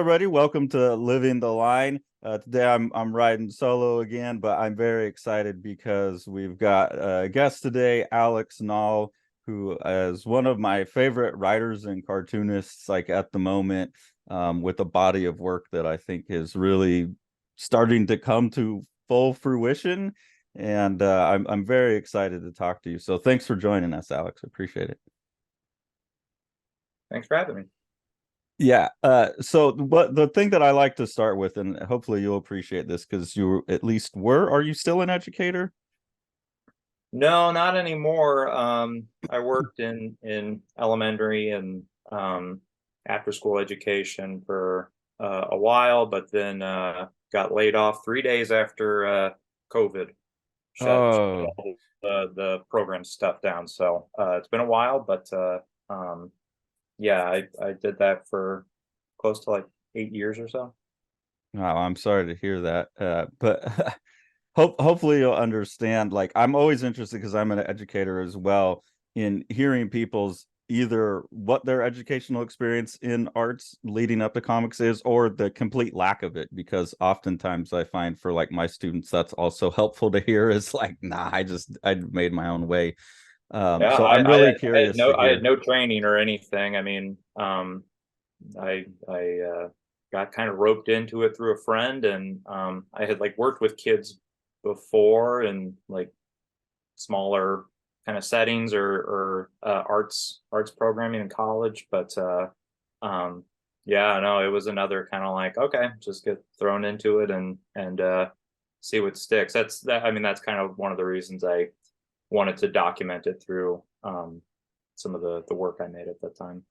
everybody. Welcome to Living the Line. Today I'm riding solo again, but I'm very excited because we've got a guest today, Alex Nall, who is one of my favorite writers and cartoonists, like at the moment, with a body of work that I think is really starting to come to full fruition. And I'm very excited to talk to you. So thanks for joining us, Alex. Appreciate it. Thanks for having me. Yeah. So what the thing that I like to start with, and hopefully you'll appreciate this because you at least were, are you still an educator? No, not anymore. I worked in elementary and after school education for a while, but then got laid off 3 days after COVID shut Oh, all the program stuff down. So it's been a while, but yeah, I did that for close to like 8 years or so. wow, I'm sorry to hear that. But hopefully you'll understand. Like, I'm always interested because I'm an educator as well in hearing people's either what their educational experience in arts leading up to comics is or the complete lack of it, because oftentimes I find for like my students that's also helpful to hear is like, nah, I made my own way. Yeah, So I'm really curious to I had hear. no training or anything. I mean, I got kind of roped into it through a friend, and I had like worked with kids before in like smaller kind of settings or arts programming in college, but yeah, no, it was another kind of like, okay, just get thrown into it and see what sticks. That's that. I mean, that's kind of one of the reasons I wanted to document it through some of the work I made at that time.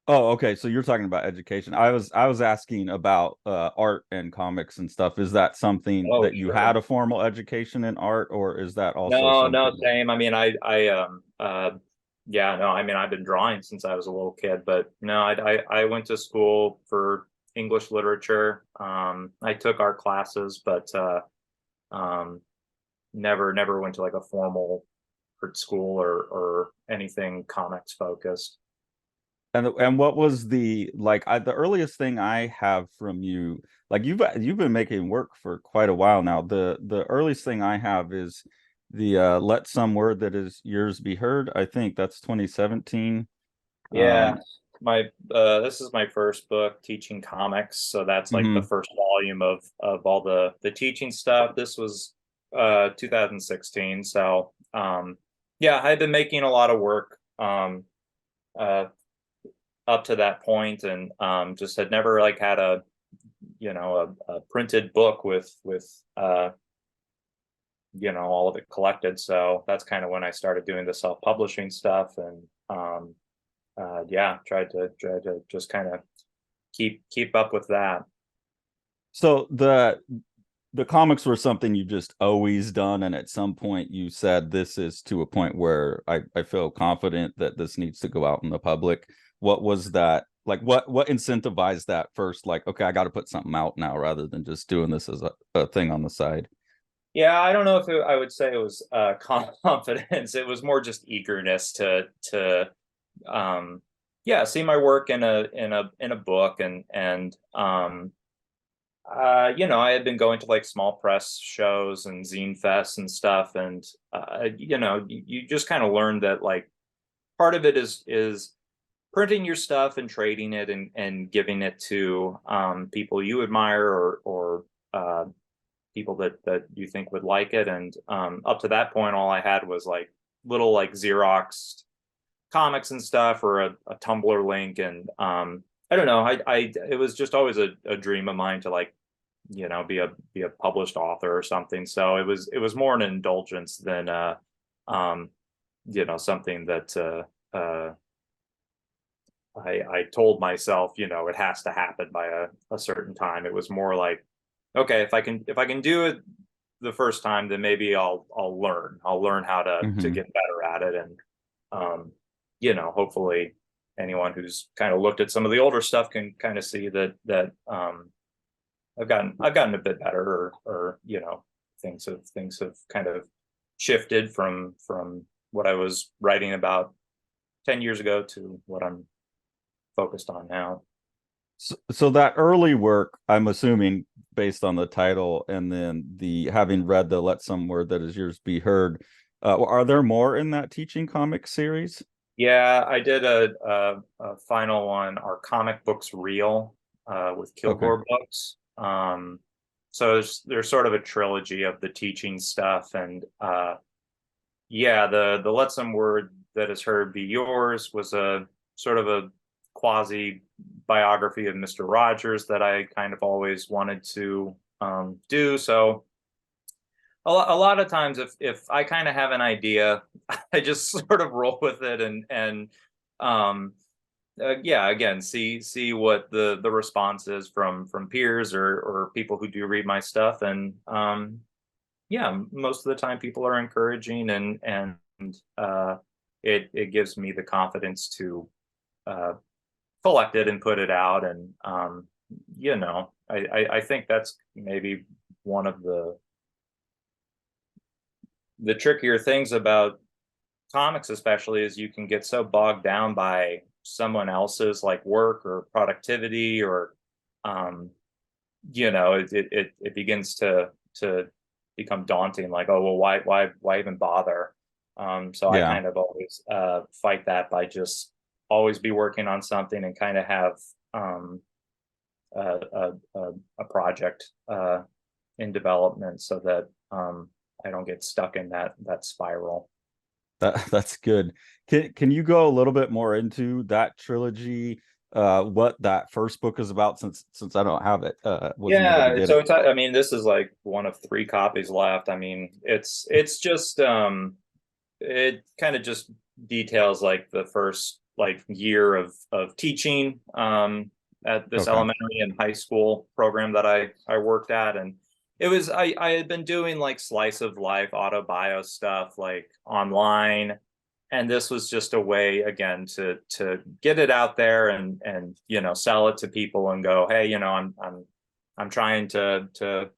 Oh, okay. So you're talking about education. I was asking about art and comics and stuff. Is that something Oh, that you had sure. a formal education in art, or is that also No, no, something? same. I mean, yeah, no, I mean, I've been drawing since I was a little kid, but no, I went to school for English literature. I took art classes, but um, never went to like a formal art school or anything comics focused. And what was the like the earliest thing I have from you, like you've been making work for quite a while now. The earliest thing I have is the Let Some Word That Is Yours Be Heard. I think that's 2017. Yeah, Um, my this is my first book teaching comics, so that's like the mhm. first volume of all the teaching stuff. This was 2016. So yeah, I had been making a lot of work uh up to that point, and just had never like had a a printed book with all of it collected. So that's kind of when I started doing the self-publishing stuff, and yeah, tried to just kind of keep up with that. So the comics were something you just always done, and at some point you said this is to a point where I feel confident that this needs to go out in the public. What was that like? What incentivized that first? Like, okay, I got to put something out now rather than just doing this as a thing on the side. Yeah, I don't know if I would say it was confidence. It was more just eagerness to um, yeah, see my work in a book, and I had been going to like small press shows and zine fests and stuff, and you just kind of learned that like part of it is printing your stuff and trading it and giving it to people you admire or people that you think would like it. And up to that point, all I had was like little like Xerox comics and stuff or a Tumblr link. And I don't know, I it was just always a dream of mine to like be a published author or something. So it was more an indulgence than um something that I told myself, it has to happen by a certain time. It was more like, okay, if I can do it the first time, then maybe I'll learn. I'll learn how to Hmm. get better at it. And hopefully anyone who's kind of looked at some of the older stuff can kind of see that I've gotten a bit better, or things have kind of shifted from what I was writing about 10 years ago to what I'm focused on now. So that early work, I'm assuming, based on the title and then the having read the Let Some Word That Is Yours Be Heard, are there more in that teaching comic series? Yeah, I did a final one, Are Comic Books Real, with Okay. Kilgore Books. So there's sort of a trilogy of the teaching stuff, and yeah, the Let Some Word That Is Heard Be Yours was a sort of a quasi biography of Mr. Rogers that I kind of always wanted to do. So a lot of times if I kind of have an idea, I just sort of roll with it and um yeah, again, see what the response is from peers or people who do read my stuff, and yeah, most of the time people are encouraging, and uh it gives me the confidence to uh collect it and put it out, and I think that's maybe one of the trickier things about comics, especially, is you can get so bogged down by someone else's like work or productivity, or um it begins to become daunting, like, oh well, why even bother. So I Yeah. kind of always fight that by just always be working on something and kind of have um a project in development, so that I don't get stuck in that spiral. That's good. Can you go a little bit more into that trilogy? What that first book is about, since I don't have it, wasn't able to Yeah, get so it. I mean, this is like one of three copies left. I mean, it's just it kind of just details like the first like year of teaching at this Okay. elementary and high school program that I worked at. And it was I had been doing like slice of life auto bio stuff like online, and this was just a way again to get it out there and sell it to people and go, hey, I'm trying to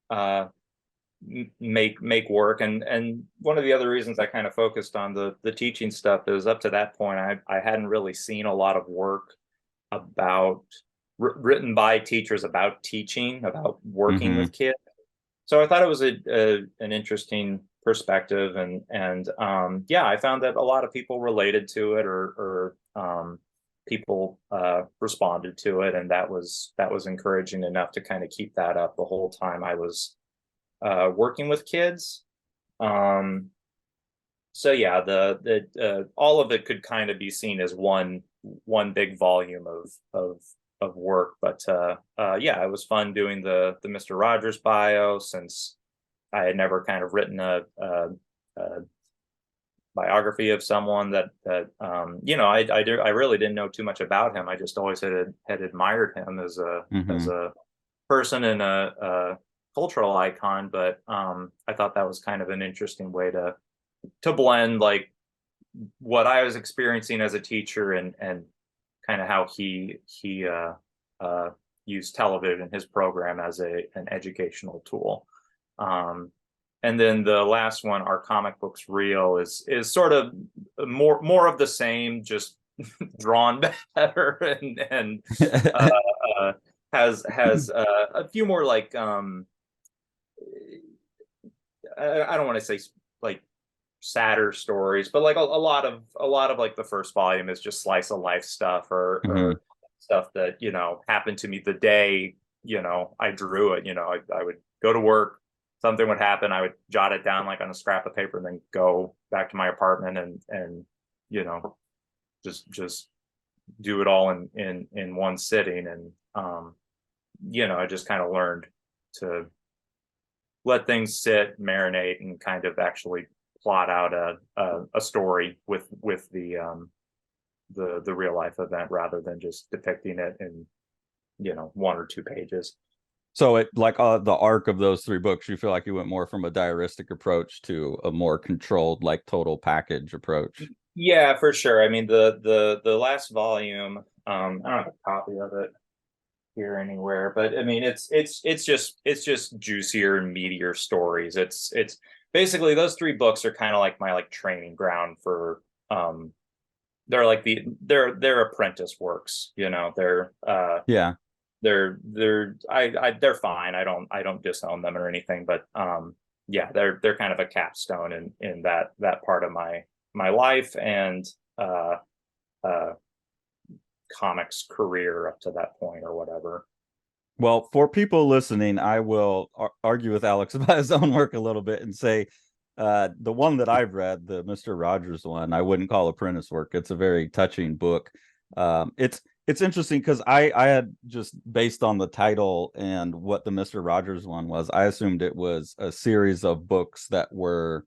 uh make work. And one of the other reasons I kind of focused on the teaching stuff is, up to that point I hadn't really seen a lot of work about written by teachers about teaching, about working Mm-hmm. with kids. So I thought it was an interesting perspective, and yeah, I found that a lot of people related to it, or people responded to it, and that was encouraging enough to kind of keep that up the whole time I was working with kids. Um, so yeah, the all of it could kind of be seen as one big volume of work. But yeah, it was fun doing the Mr. Rogers bio, since I had never kind of written a biography of someone I really didn't know too much about him. I just always had admired him as a Mm-hmm. person and a cultural icon. But I thought that was kind of an interesting way to blend like what I was experiencing as a teacher, and kind of how he uh, used television, his program, as an educational tool. Um, and then the last one, Are Comic Books Real, is sort of more of the same, just drawn better, and uh, uh, has a few more like I don't want to say like sadder stories, but like a lot of like the first volume is just slice of life stuff, or stuff that happened to me the day I drew it. I would go to work, something would happen, I would jot it down like on a scrap of paper, and then go back to my apartment and you know just do it all in one sitting. And I just kind of learned to let things sit, marinate, and kind of actually plot out a story with the real life event, rather than just depicting it in one or two pages. So it like the arc of those three books, you feel like you went more from a diaristic approach to a more controlled, like total package approach. Yeah, for sure. I mean, the last volume, I don't have a copy of it here anywhere, but I mean, it's just juicier and meatier stories. It's basically those three books are kind of like my like training ground for they're like they're apprentice works, you know. Yeah. They're fine. I don't disown them or anything, but yeah, they're kind of a capstone in that part of my life and uh uh comics career up to that point or whatever. Well, for people listening, I will argue with Alex about his own work a little bit and say the one that I've read, the Mr. Rogers one, I wouldn't call apprentice work. It's a very touching book. It's interesting because I had just based on the title and what the Mr. Rogers one was, I assumed it was a series of books that were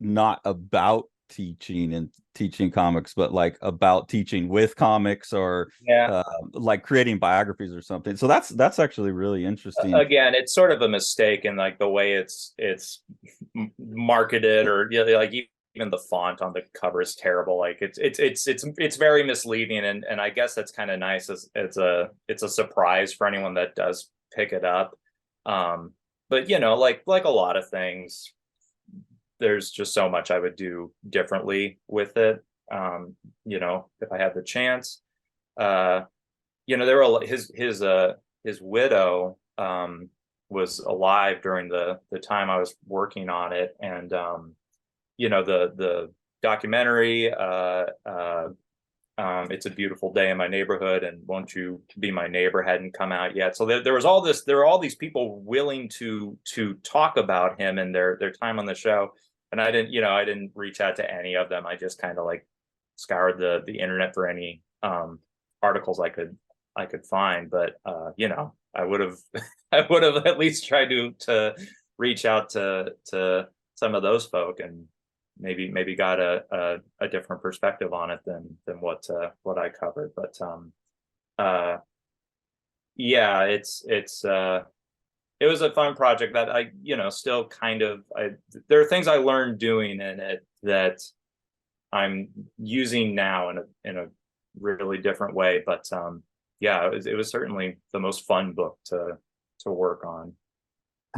not about teaching and teaching comics, but like about teaching with comics or Yeah. like creating biographies or something. So that's actually really interesting. Again, it's sort of a mistake in like the way it's marketed, or you know, like even the font on the cover is terrible. Like it's very misleading, and I guess that's kind of nice as it's a surprise for anyone that does pick it up. But you know, like a lot of things, there's just so much I would do differently with it. You know, if I had the chance. Uh, you know, there were his widow was alive during the time I was working on it, and you know, the documentary It's a Beautiful Day in My Neighborhood and Won't You Be My Neighbor hadn't come out yet. So there was all this, there were all these people willing to talk about him and their time on the show. And I didn't reach out to any of them. I just kind of like scoured the internet for any articles I could find. But you know, I would have I would have at least tried to reach out to some of those folk and maybe got a different perspective on it than what I covered. But uh yeah, it was a fun project that I, you know, still kind of there are things I learned doing in it that I'm using now in a really different way. But yeah, it was certainly the most fun book to work on.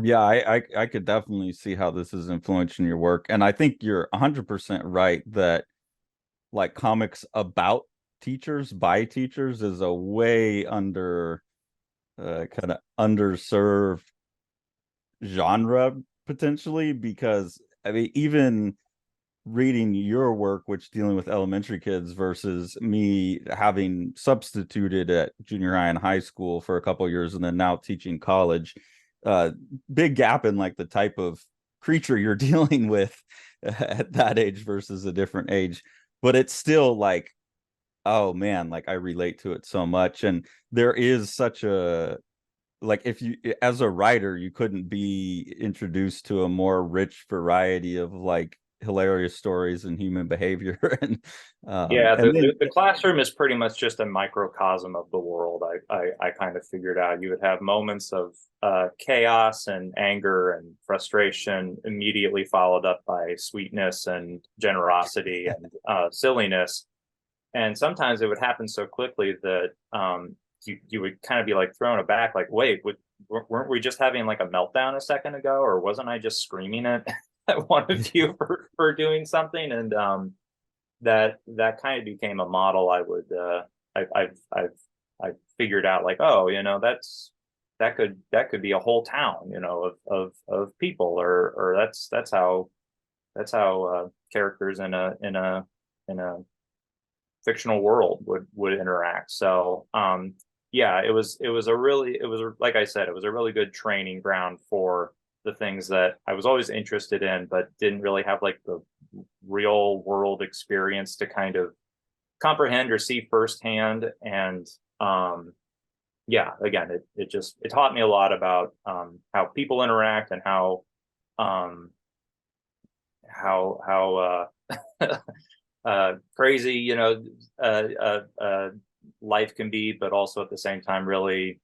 Yeah, I could definitely see how this is influencing your work. And I think you're 100% right that like comics about teachers by teachers is a way under kind of underserved genre potentially, because I mean even reading your work, which dealing with elementary kids versus me having substituted at junior high and high school for a couple of years and then now teaching college, uh big gap in like the type of creature you're dealing with at that age versus a different age. But it's still like, oh man, like I relate to it so much. And there is such a, like if you as a writer you couldn't be introduced to a more rich variety of like hilarious stories and human behavior Yeah, and then the classroom is pretty much just a microcosm of the world. I kind of figured out you would have moments of chaos and anger and frustration immediately followed up by sweetness and generosity and silliness. And sometimes it would happen so quickly that you would kind of be like thrown aback, like, wait, weren't we just having like a meltdown a second ago, or wasn't I just screaming at one of you for doing something? And that kind of became a model I would I figured out, like, oh, you know, that could be a whole town, you know, of people, or that's how characters in a fictional world would interact. So yeah, it was like I said, it was a really good training ground for the things that I was always interested in, but didn't really have like the real world experience to kind of comprehend or see firsthand. And yeah, again, it taught me a lot about how people interact and um, how crazy, you know, life can be, but also at the same time really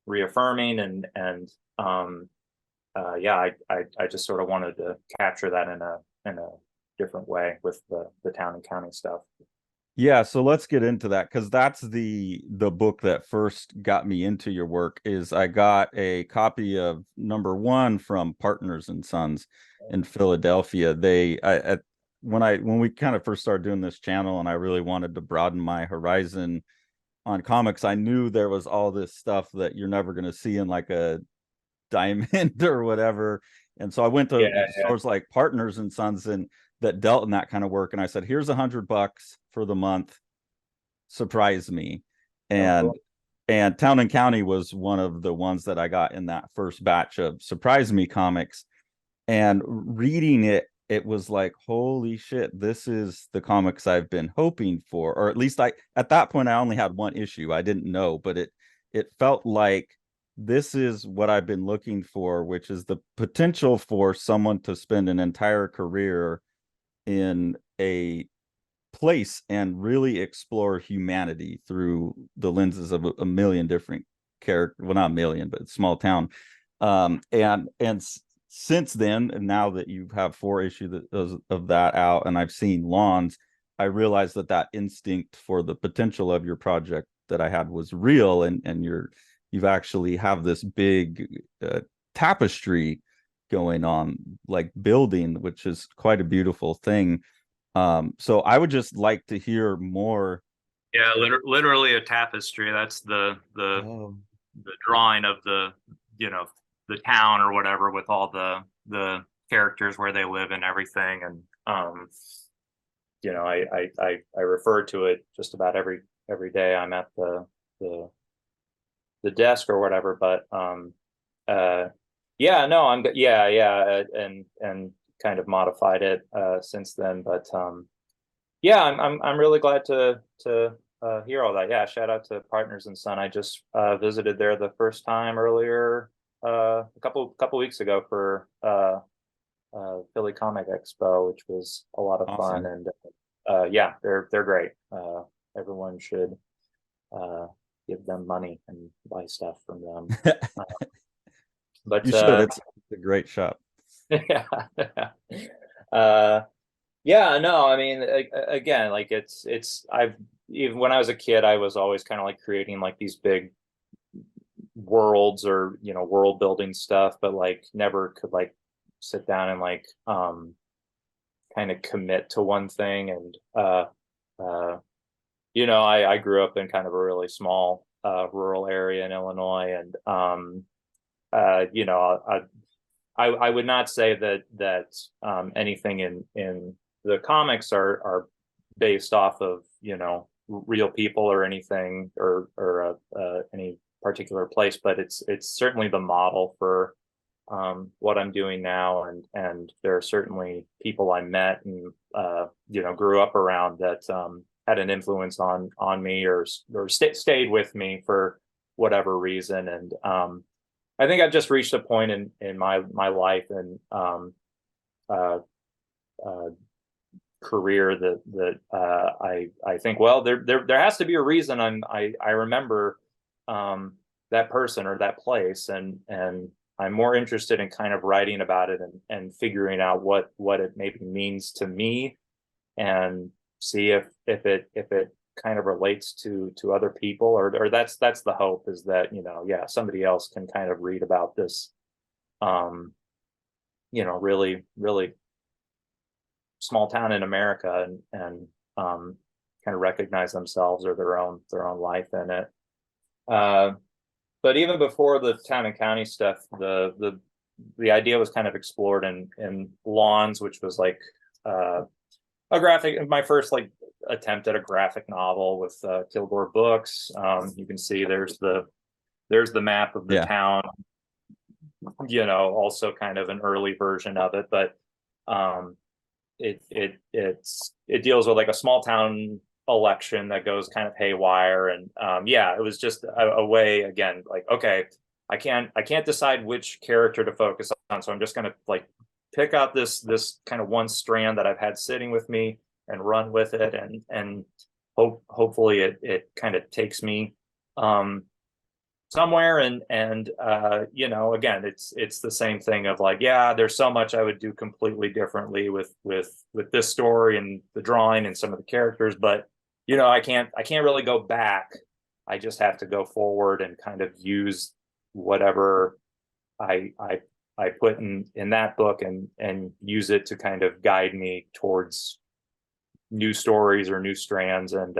reaffirming. And yeah, I just sort of wanted to capture that in a different way with the town and county stuff. yeah, so let's get into that because that's the book that first got me into your work. Is I got a copy of number one from Partners and Sons in Philadelphia. when we kind of first started doing this channel and I really wanted to broaden my horizon on comics, I knew there was all this stuff that you're never going to see in like a Diamond or whatever. And so I went to Yeah, yeah. stores like Partners and Sons and that dealt in that kind of work. And I said, here's $100 for the month. Surprise me. Oh, And cool. Town and County was one of the ones that I got in that first batch of Surprise Me comics. And reading it, it was like, holy shit, this is the comics I've been hoping for. Or at least I at that point I only had one issue. I didn't know, but it felt like this is what I've been looking for, which is the potential for someone to spend an entire career in a place and really explore humanity through the lenses of a million different characters. Well, not a million, but small town. And since then, and now that you have 4 issues of that out, and I've seen Lawns, I realized that that instinct for the potential of your project that I had was real, and you've actually have this big tapestry going on, like building, which is quite a beautiful thing. So I would just like to hear more. Yeah, literally a tapestry. That's Oh, the drawing of you know, the town or whatever with all the characters where they live and everything. And I refer to it just about every day I'm at the the desk or whatever. But yeah, no, and kind of modified it since then. But yeah, I'm really glad to hear all that. Yeah, shout out to Partners and Son. I just visited there the first time earlier a couple weeks ago for Philly Comic Expo, which was a lot of fun. awesome. And yeah, they're great. Everyone should uh, give them money and buy stuff from them. Uh, You but should. It's a great shop. yeah, uh, yeah, no, I mean, again, like it's I've even when I was a kid, I was always kind of like creating like these big worlds or world building stuff, but like never could like sit down and like kind of commit to one thing. And uh I grew up in kind of a really small rural area in Illinois. And I would not say that anything in the comics are based off of real people or anything, or any particular place, but it's certainly the model for what I'm doing now. And there are certainly people I met and grew up around that had an influence on me, or stayed with me for whatever reason. And I think I've just reached a point in my life and uh, uh, career that I think, well, there has to be a reason I remember that person or that place. And I'm more interested in kind of writing about it and figuring out what it maybe means to me, and see if it kind of relates to other people, or that's the hope, is that yeah, somebody else can kind of read about this really really small town in America, and kind of recognize themselves or their own life in it. Uh, but even before the town and county stuff, the idea was kind of explored in Lawns, which was like a graphic, my first like attempt at a graphic novel with Kilgore Books. You can see there's the map of the Yeah. town, also kind of an early version of it. But um, it deals with like a small town election that goes kind of haywire. And yeah, it was just a way, again, like, okay, I can't decide which character to focus on, so I'm just going to like pick out this kind of one strand that I've had sitting with me and run with it. And hopefully it kind of takes me somewhere. And again, it's the same thing of like, yeah, there's so much I would do completely differently with this story and the drawing and some of the characters, but I can't really go back. I just have to go forward and kind of use whatever I I put in that book and use it to kind of guide me towards new stories or new strands. And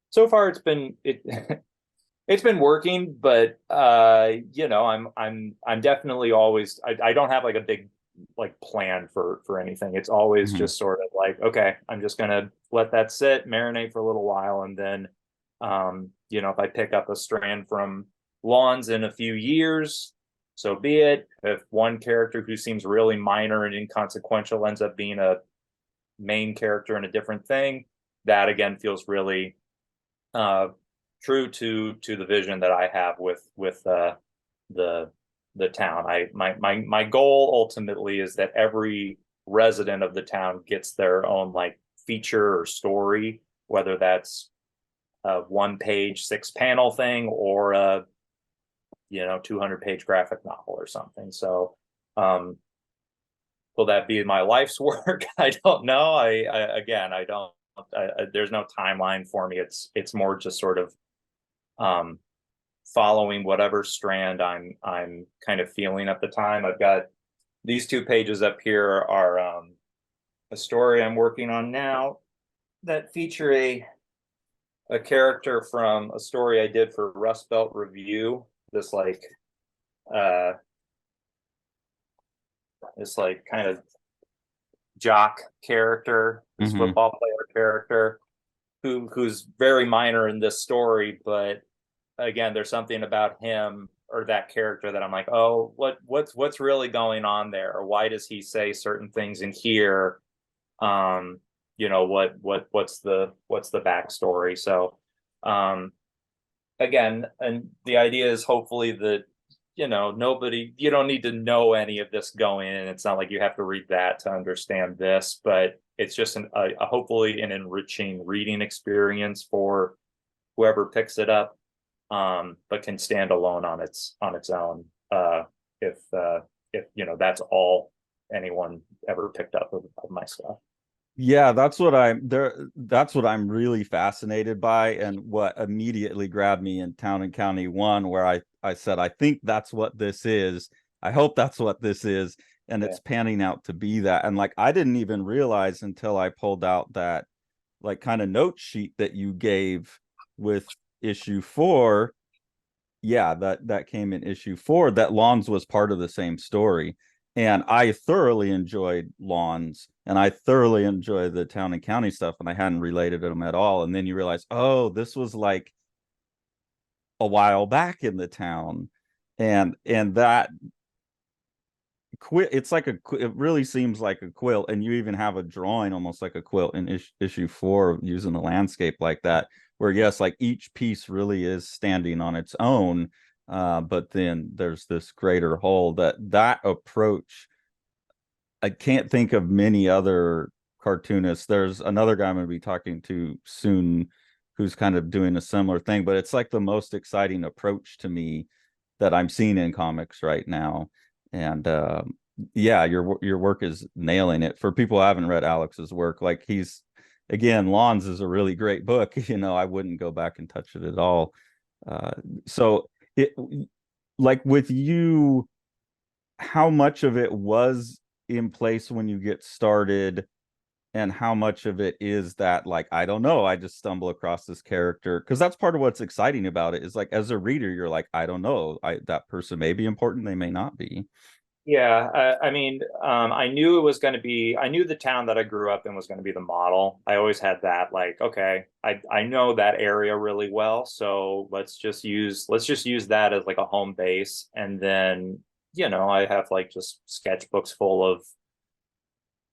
so far it's been working, but I'm definitely always, I don't have like a big like plan for anything. It's always Mhm. just sort of like, okay, I'm just gonna let that sit, marinate for a little while, and then if I pick up a strand from Lawns in a few years, so be it. If one character who seems really minor and inconsequential ends up being a main character in a different thing, that again feels really uh true to the vision that I have with the the town. My goal ultimately is that every resident of the town gets their own like feature or story, whether that's a 1 page 6 panel thing or a 200 page graphic novel or something. So will that be my life's work? I don't know. I again, I don't. There's no timeline for me. It's more just sort of um, following whatever strand I'm kind of feeling at the time. I've got these 2 pages up here are a story I'm working on now that feature a character from a story I did for Rust Belt Review. This like uh this like kind of jock character, this Mhm. football player character who's very minor in this story, but again, there's something about him or that character that I'm like, oh, what's really going on there? Or why does he say certain things in here? What's the backstory? So again, and the idea is hopefully that nobody, you don't need to know any of this going in. It's not like you have to read that to understand this, but it's just a hopefully an enriching reading experience for whoever picks it up, but can stand alone on its own, if that's all anyone ever picked up of my stuff. Yeah, that's what I'm there. That's what I'm really fascinated by, and what immediately grabbed me in Town and County One, where I said, I think that's what this is. I hope that's what this is, and Yeah. it's panning out to be that. And like I didn't even realize until I pulled out that like kind of note sheet that you gave with issue 4. Yeah, that came in issue 4, that Lawns was part of the same story. And I thoroughly enjoyed Lawns, and I thoroughly enjoyed the Town and County stuff, and I hadn't related them at all. And then you realize, oh, this was like a while back in the town. And that quilt, it's like it really seems like a quilt, and you even have a drawing almost like a quilt in issue 4 using the landscape like that, where yes, like each piece really is standing on its own, but then there's this greater whole. That approach, I can't think of many other cartoonists. There's another guy I'm going to be talking to soon who's kind of doing a similar thing, but it's like the most exciting approach to me that I'm seeing in comics right now. And yeah, your work is nailing it. For people who haven't read Alex's work, like he's again, Lawns is a really great book. I wouldn't go back and touch it at all. Uh, so it like with you, how much of it was in place when you get started, and how much of it is that like I don't know, I just stumble across this character? Because that's part of what's exciting about it, is like as a reader you're like, I don't know, that person may be important, they may not be. Yeah, I mean, I knew it was going to be. I knew the town that I grew up in was going to be the model. I always had that, like, okay, I know that area really well, so let's just use that as like a home base, and then I have like just sketchbooks full of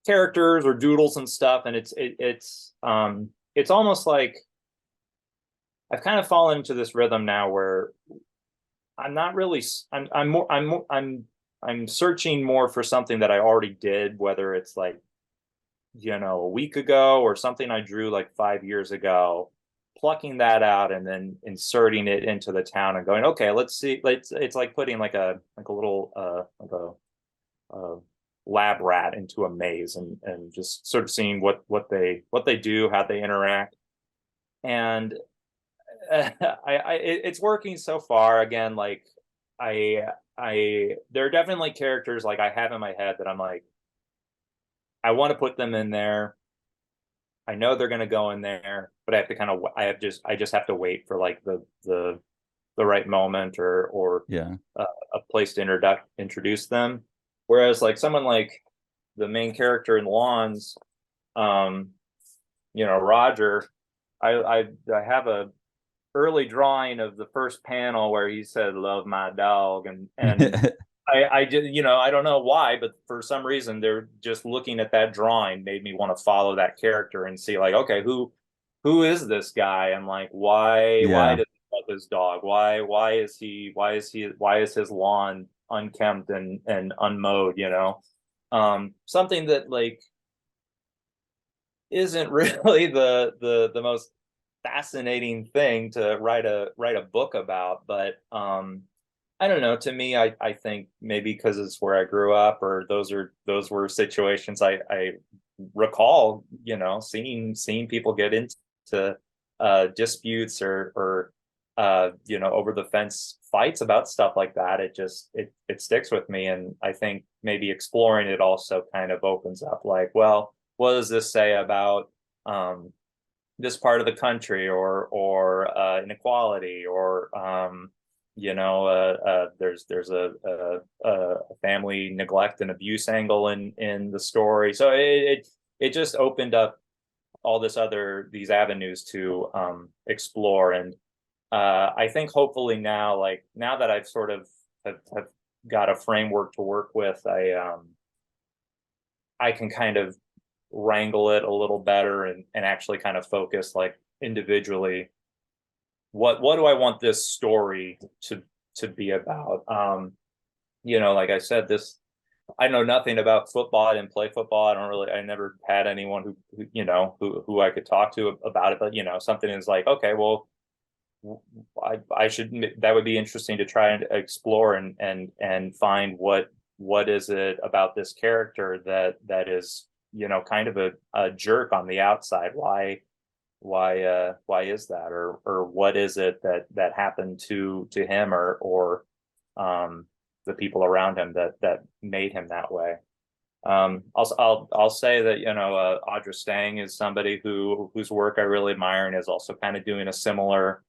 characters or doodles and stuff, and it's almost like I've kind of fallen into this rhythm now where I'm not really. I'm more. I'm searching more for something that I already did, whether it's like a week ago or something I drew like 5 years ago, plucking that out and then inserting it into the town and going, okay, let's see. It's like putting like a little uh lab rat into a maze and just sort of seeing what they do, how they interact, and it's working so far. Again, like I there are definitely characters like I have in my head that I'm like, I want to put them in there. I know they're going to go in there, but I have to kind of I just have to wait for like the right moment or Yeah. a place to introduce them. Whereas like someone like the main character in Lawns, um, Roger, I have a early drawing of the first panel where he said "Love my dog," and I just I don't know why, but for some reason they're just looking at that drawing made me want to follow that character and see like, okay, who is this guy, and like why Yeah. does he love his dog? Why is his lawn unkempt and unmowed? Something that like isn't really the most fascinating thing to write a book about, but I don't know. To me, I think maybe because it's where I grew up, or those were situations I recall, seeing people get into disputes or over the fence fights about stuff like that. It sticks with me, and I think maybe exploring it also kind of opens up like, well, what does this say about this part of the country or inequality or there's a family neglect and abuse angle in the story, so it just opened up all these avenues to explore. And I think hopefully now, like now that I've sort of have got a framework to work with, I can kind of wrangle it a little better and actually kind of focus like individually what do I want this story to be about. Like I said, this I know nothing about football. I didn't play football. I never had anyone who I could talk to about it, but something is like, okay, well, I should, that would be interesting to try and explore and find what is it about this character that is kind of a jerk on the outside. Why is that, or what is it that happened to him or the people around him that made him that way. I'll say that Audra Stang is somebody whose work I really admire, and is also kind of doing a similar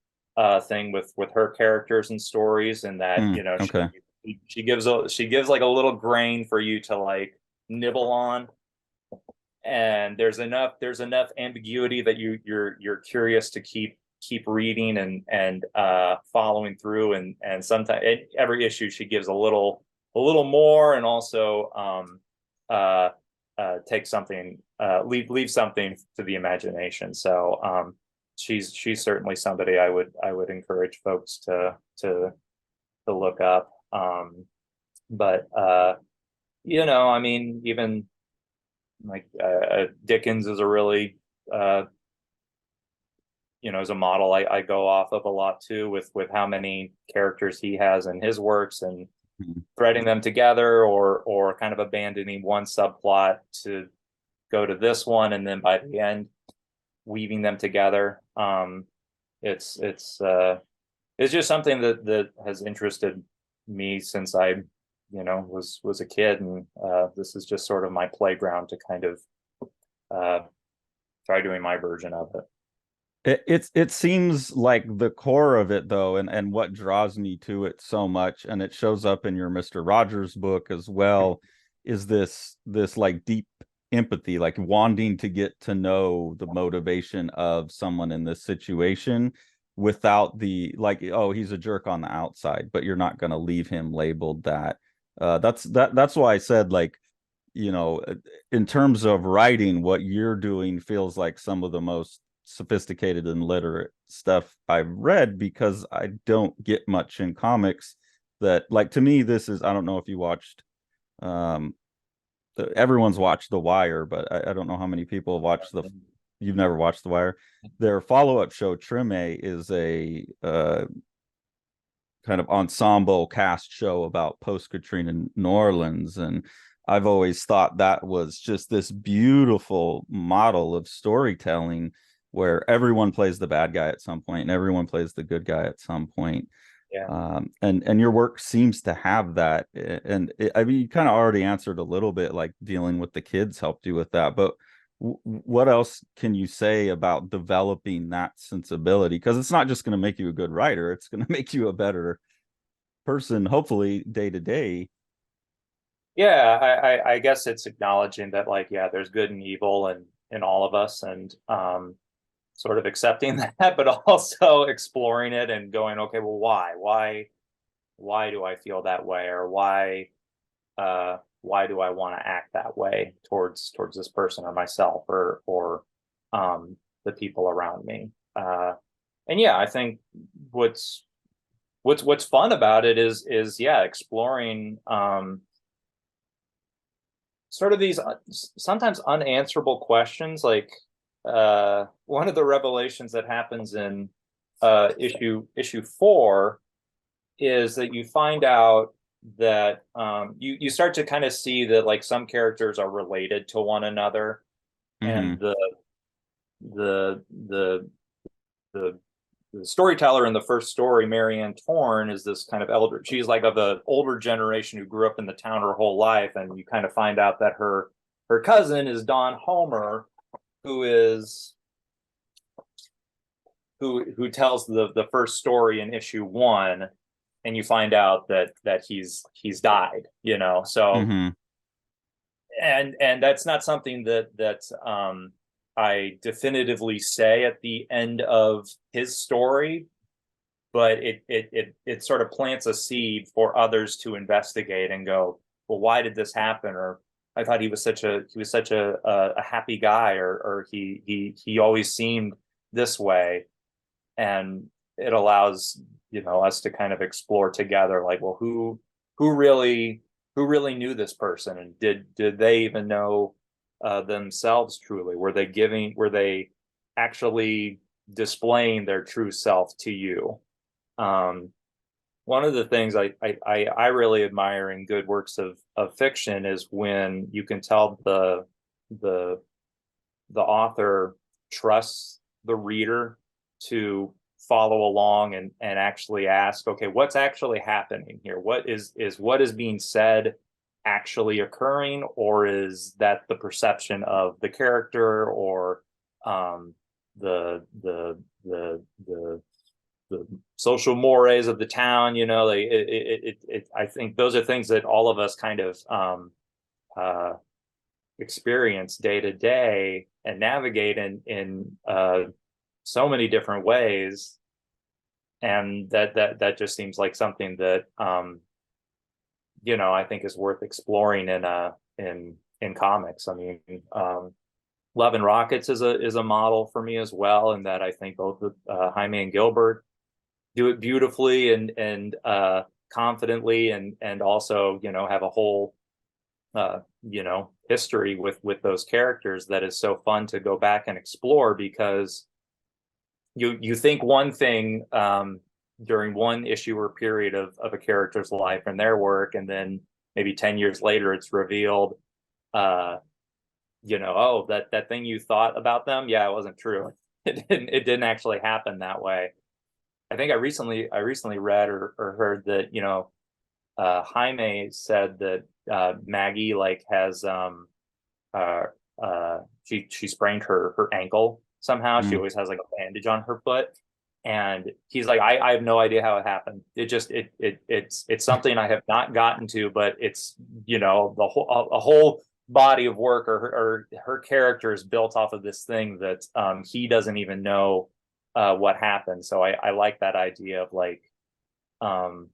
thing with her characters and stories, and that Okay. she gives like a little grain for you to like nibble on, and there's enough ambiguity that you're curious to keep reading and following through, and sometimes every issue she gives a little more, and also take something leave something to the imagination. So she's certainly somebody I would encourage folks to look up. But I mean, even like Dickens is a really is a model I go off of a lot too, with how many characters he has in his works, and Mhm. threading them together, or kind of abandoning one subplot to go to this one, and then by the end weaving them together. It's just something that has interested me since I was a kid, and this is just sort of my playground to kind of uh, try doing my version of it. It seems like the core of it though, and what draws me to it so much, and it shows up in your Mr. Rogers book as well, is this like deep empathy, like wanting to get to know the motivation of someone in this situation without the like, oh, he's a jerk on the outside, but you're not going to leave him labeled that. That's why I said like, you know, in terms of writing, what you're doing feels like some of the most sophisticated and literate stuff I've read, because I don't get much in comics that, like, to me, this is, I don't know if you watched, um, everyone's watched The Wire, but I don't know how many people have watched you've never watched The Wire. Their follow-up show, Treme, is a kind of ensemble cast show about post-Katrina New Orleans. And I've always thought that was just this beautiful model of storytelling where everyone plays the bad guy at some point and everyone plays the good guy at some point. Yeah. And your work seems to have that. And I mean, you kind of already answered a little bit, like dealing with the kids helped you with that, but what else can you say about developing that sensibility? Because it's not just going to make you a good writer, it's going to make you a better person, hopefully day to day. Yeah, I guess it's acknowledging that, like, yeah, there's good and evil in all of us, and sort of accepting that, but also exploring it and going, okay, well, why do I feel that way, or why do I want to act that way towards this person or myself, or the people around me. And yeah, I think what's what's fun about it is yeah, exploring sort of these sometimes unanswerable questions. Like one of the revelations that happens in issue 4 is that you find out that you start to kind of see that, like, some characters are related to one another, and Hmm. the the the the storyteller in the first story, Marianne Torn, is this kind of elder. She's like of the older generation who grew up in the town her whole life, and you kind of find out that her cousin is Don Homer, who is who tells the first story in issue 1, and you find out that he's died. So Hmm. and that's not something that I definitively say at the end of his story, but it sort of plants a seed for others to investigate and go, well, why did this happen? Or I thought he was such a happy guy, or he always seemed this way. And it allows us to kind of explore together, like, well, who really who really knew this person, and did they even know themselves truly? Were they actually displaying their true self to you? um One of the things I really admire in good works of fiction is when you can tell the the author trusts the reader to follow along and actually ask, okay, what's actually happening here? What is being said actually occurring, or is that the perception of the character, or the the social mores of the town? Like, I think those are things that all of us kind of uh experience day to day and navigate in so many different ways. And that just seems like something that I think is worth exploring in comics. I mean, Love and Rockets is a model for me as well, in that I think both Jaime and Gilbert do it beautifully and confidently, and also have a whole history with those characters that is so fun to go back and explore, because you think one thing during one issue or period of a character's life and their work, and then maybe 10 years later it's revealed, uh oh, that thing you thought about them, yeah, it wasn't true. It didn't actually happen that way. I think I recently read or heard that Jaime said that Maggie, like, has uh she sprained her ankle somehow. She Mm. always has like a bandage on her foot, and he's like, I have no idea how it happened. It's something I have not gotten to, but it's the whole a whole body of work, or her character is built off of this thing that he doesn't even know what happened. So I like that idea of, like, um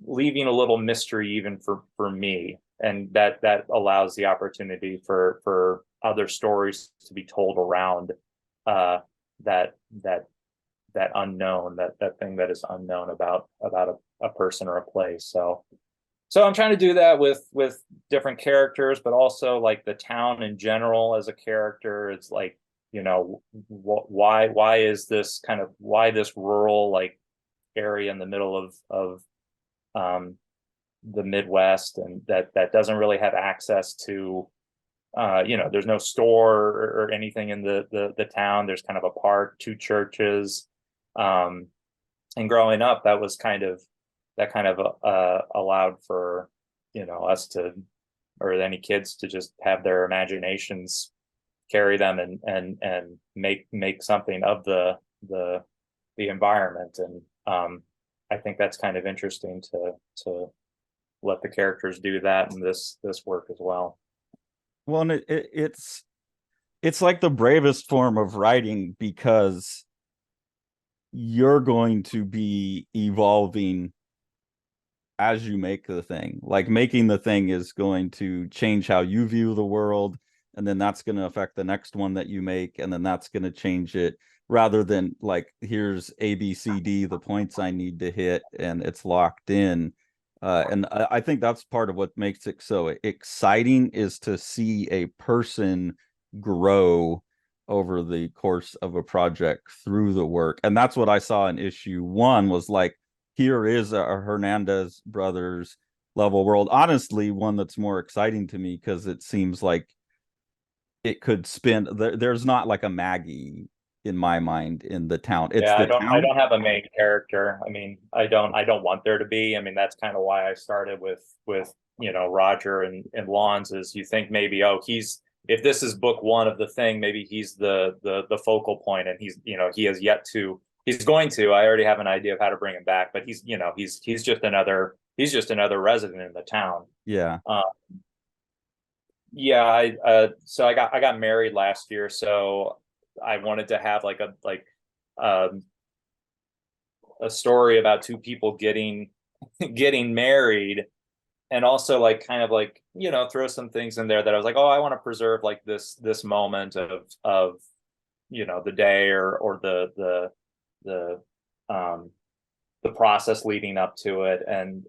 leaving a little mystery even for me, and that allows the opportunity for other stories to be told around uh that that that unknown, that thing that is unknown about a person or a place. So I'm trying to do that with different characters, but also, like, the town in general as a character. It's like, why is this why this rural, like, area in the middle of um, the Midwest, and that doesn't really have access to, there's no store or anything in the town. There's kind of a park, two churches, um, And growing up, that kind of allowed for, us to, or any kids to just have their imaginations carry them and make something of the the environment. And I think that's kind of interesting to let the characters do that in this work as well. Well, and it's like the bravest form of writing, because you're going to be evolving as you make the thing. Like, making the thing is going to change how you view the world, and then that's going to affect the next one that you make, and then that's going to change it, rather than like, here's ABCD, the points I need to hit, and it's locked in. And I think that's part of what makes it so exciting, is to see a person grow over the course of a project through the work. And that's what I saw in issue one, was like, here is a Hernandez brothers level world. Honestly, one that's more exciting to me, because it seems like it could spin. There's not like a Maggie in my mind in the town. It's Yeah, the I town. don't have a main character. I mean, I don't want there to be. I mean, that's kind of why I started with Roger and Lawns. Is you think maybe, oh, he's, if this is book one of the thing, maybe he's the focal point, and he has yet to, he's going to, I already have an idea of how to bring him back, but he's just another resident in the town. Yeah. Um, yeah, so I got married last year, so I wanted to have um a story about two people getting married, and also like kind of like, throw some things in there that I was like, oh, I want to preserve like this moment of the day, or um the process leading up to it. And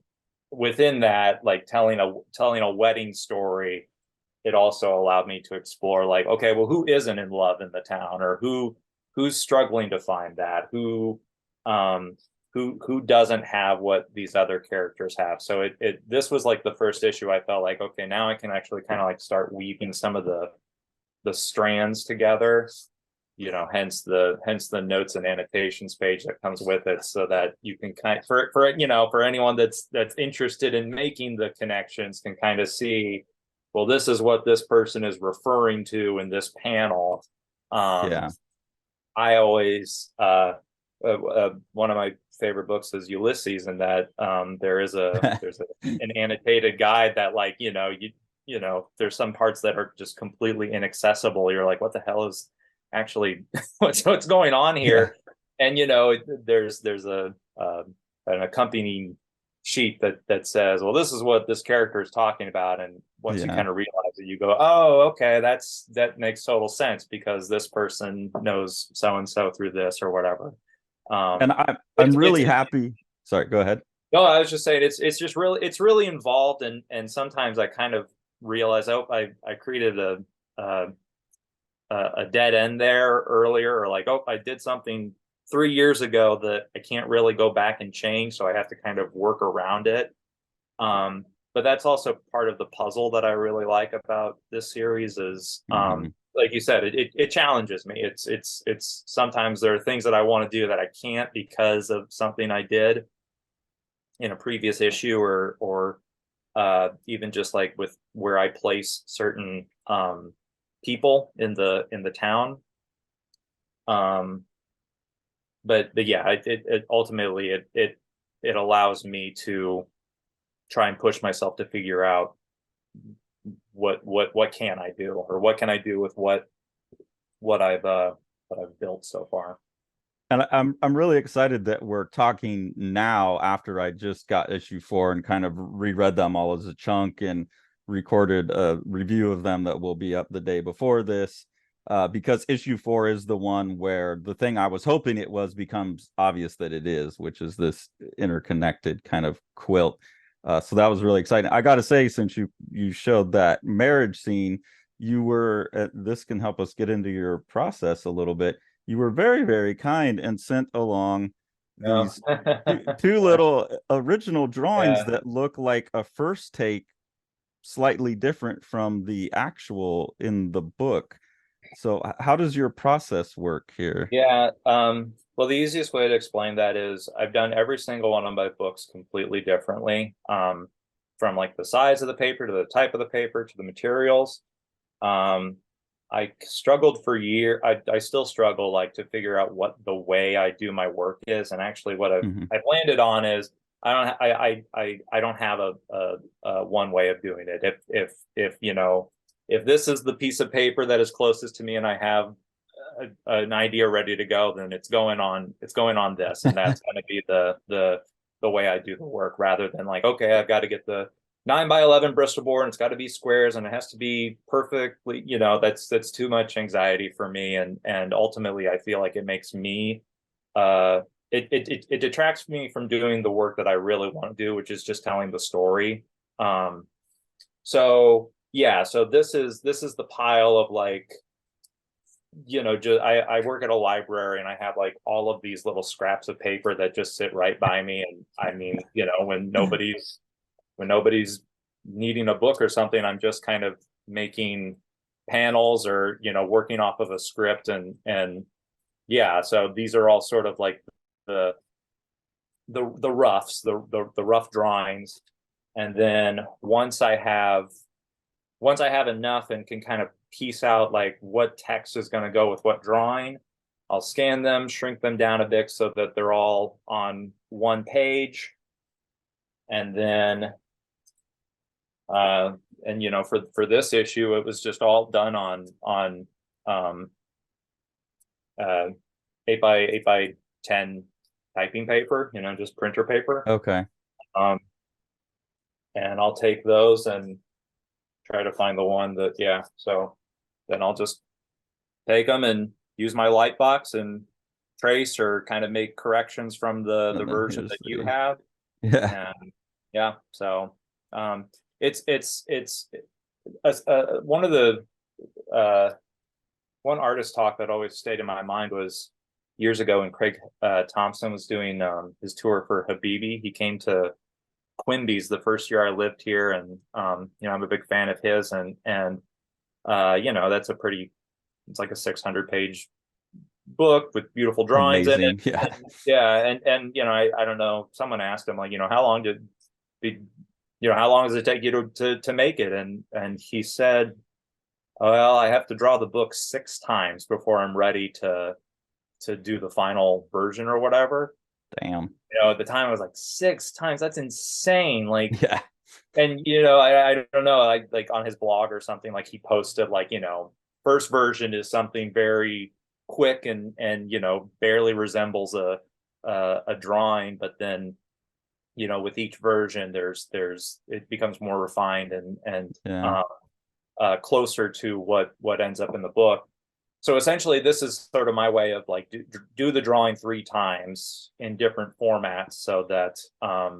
within that, like telling a wedding story, it also allowed me to explore, like, okay, well, who isn't in love in the town, or who's struggling to find that, um who doesn't have what these other characters have. So it this was like the first issue I felt like, okay, now I can actually kind of like start weaving some of the strands together, hence the notes and annotations page that comes with it, so that you can kind of, for anyone that's interested in making the connections, can kind of see, well, this is what this person is referring to in this panel. um Yeah. I always one of my favorite books is Ulysses, and that there's an annotated guide that, like, there's some parts that are just completely inaccessible. You're like, what the hell is actually what's going on Yeah. here? And there's an accompanying sheet that says, well, this is what this character is talking about. And once you Yeah. kind of realize it, you go, oh, okay, that makes total sense, because this person knows so and so through this or whatever. And um I'm it's really happy. Sorry, go ahead. No, I was just saying, it's just really involved. And sometimes I kind of realize, oh, I created a a dead end there earlier, or like, oh, I did something 3 years ago that I can't really go back and change, so I have to kind of work around it. But that's also part of the puzzle that I really like about this series is, Hmm. like you said, it challenges me. It's sometimes there are things that I want to do that I can't because of something I did in a previous issue, or even just like with where I place certain people in the town. Um, but yeah, it ultimately it allows me to try and push myself to figure out what can I do, or what can I do with what I've built so far. And I'm really excited that we're talking now, after I just got issue four and kind of reread them all as a chunk, and recorded a review of them that will be up the day before this. Because issue four is the one where the thing I was hoping it was becomes obvious that it is, which is this interconnected kind of quilt. So that was really exciting. I got to say, since you showed that marriage scene, you were this can help us get into your process a little bit. You were very, very kind and sent along No. these two little original drawings Yeah. that look like a first take, slightly different from the actual in the book. So how does your process work here? Yeah. Well, the easiest way to explain that is I've done every single one of my books completely differently. From like the size of the paper to the type of the paper to the materials. Um, I struggled for years. I still struggle like to figure out what the way I do my work is. And actually what Mhm. I've landed on is I don't have a one way of doing it. If you know, if this is the piece of paper that is closest to me and I have an idea ready to go, then it's going on this, and that's going to be the way I do the work, rather than like, okay, I've got to get the 9 by 11 Bristol board and it's got to be squares and it has to be perfectly, that's too much anxiety for me, and ultimately I feel like it makes me it detracts me from doing the work that I really want to do, which is just telling the story. So yeah, so this is the pile of like, I work at a library and I have like all of these little scraps of paper that just sit right by me. And I mean, when nobody's needing a book or something, I'm just kind of making panels or, working off of a script, and yeah, so these are all sort of like the the roughs, the rough drawings. And then once I have enough and can kind of piece out like what text is going to go with what drawing, I'll scan them, shrink them down a bit so that they're all on one page. And then, for this issue, it was just all done on um, uh, 8 by 10 typing paper, just printer paper. Okay. Um, and I'll take those and try to find the one that, yeah. So then I'll just take them and use my light box and trace or kind of make corrections from the And then version here's that you the have. yeah. And yeah, so it's one of the uh one artist talk that always stayed in my mind was years ago when Craig Thompson was doing his tour for Habibi. He came to Quimby's the first year I lived here, and I'm a big fan of his, and that's it's like a 600-page book with beautiful drawings in it. Amazing. Yeah. And, yeah, and I don't know. Someone asked him like, how long does it take you to make it? And he said, well, I have to draw the book 6 times before I'm ready to do the final version or whatever. Damn. At the time I was like, 6 times, that's insane. Like, Yeah. and I don't know, like on his blog or something, like he posted like, first version is something very quick and barely resembles a drawing, but then with each version there's it becomes more refined and Yeah. closer to what ends up in the book. So essentially this is sort of my way of like do the drawing 3 times in different formats so that I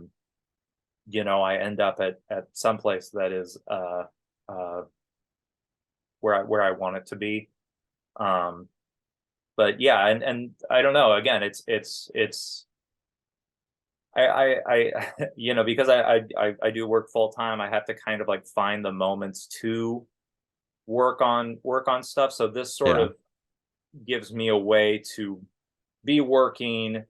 end up at some place that is where I want it to be. But yeah, and I don't know. Again, it's because I do work full time. I have to kind of like find the moments to work on stuff. So this sort Yeah. of gives me a way to be working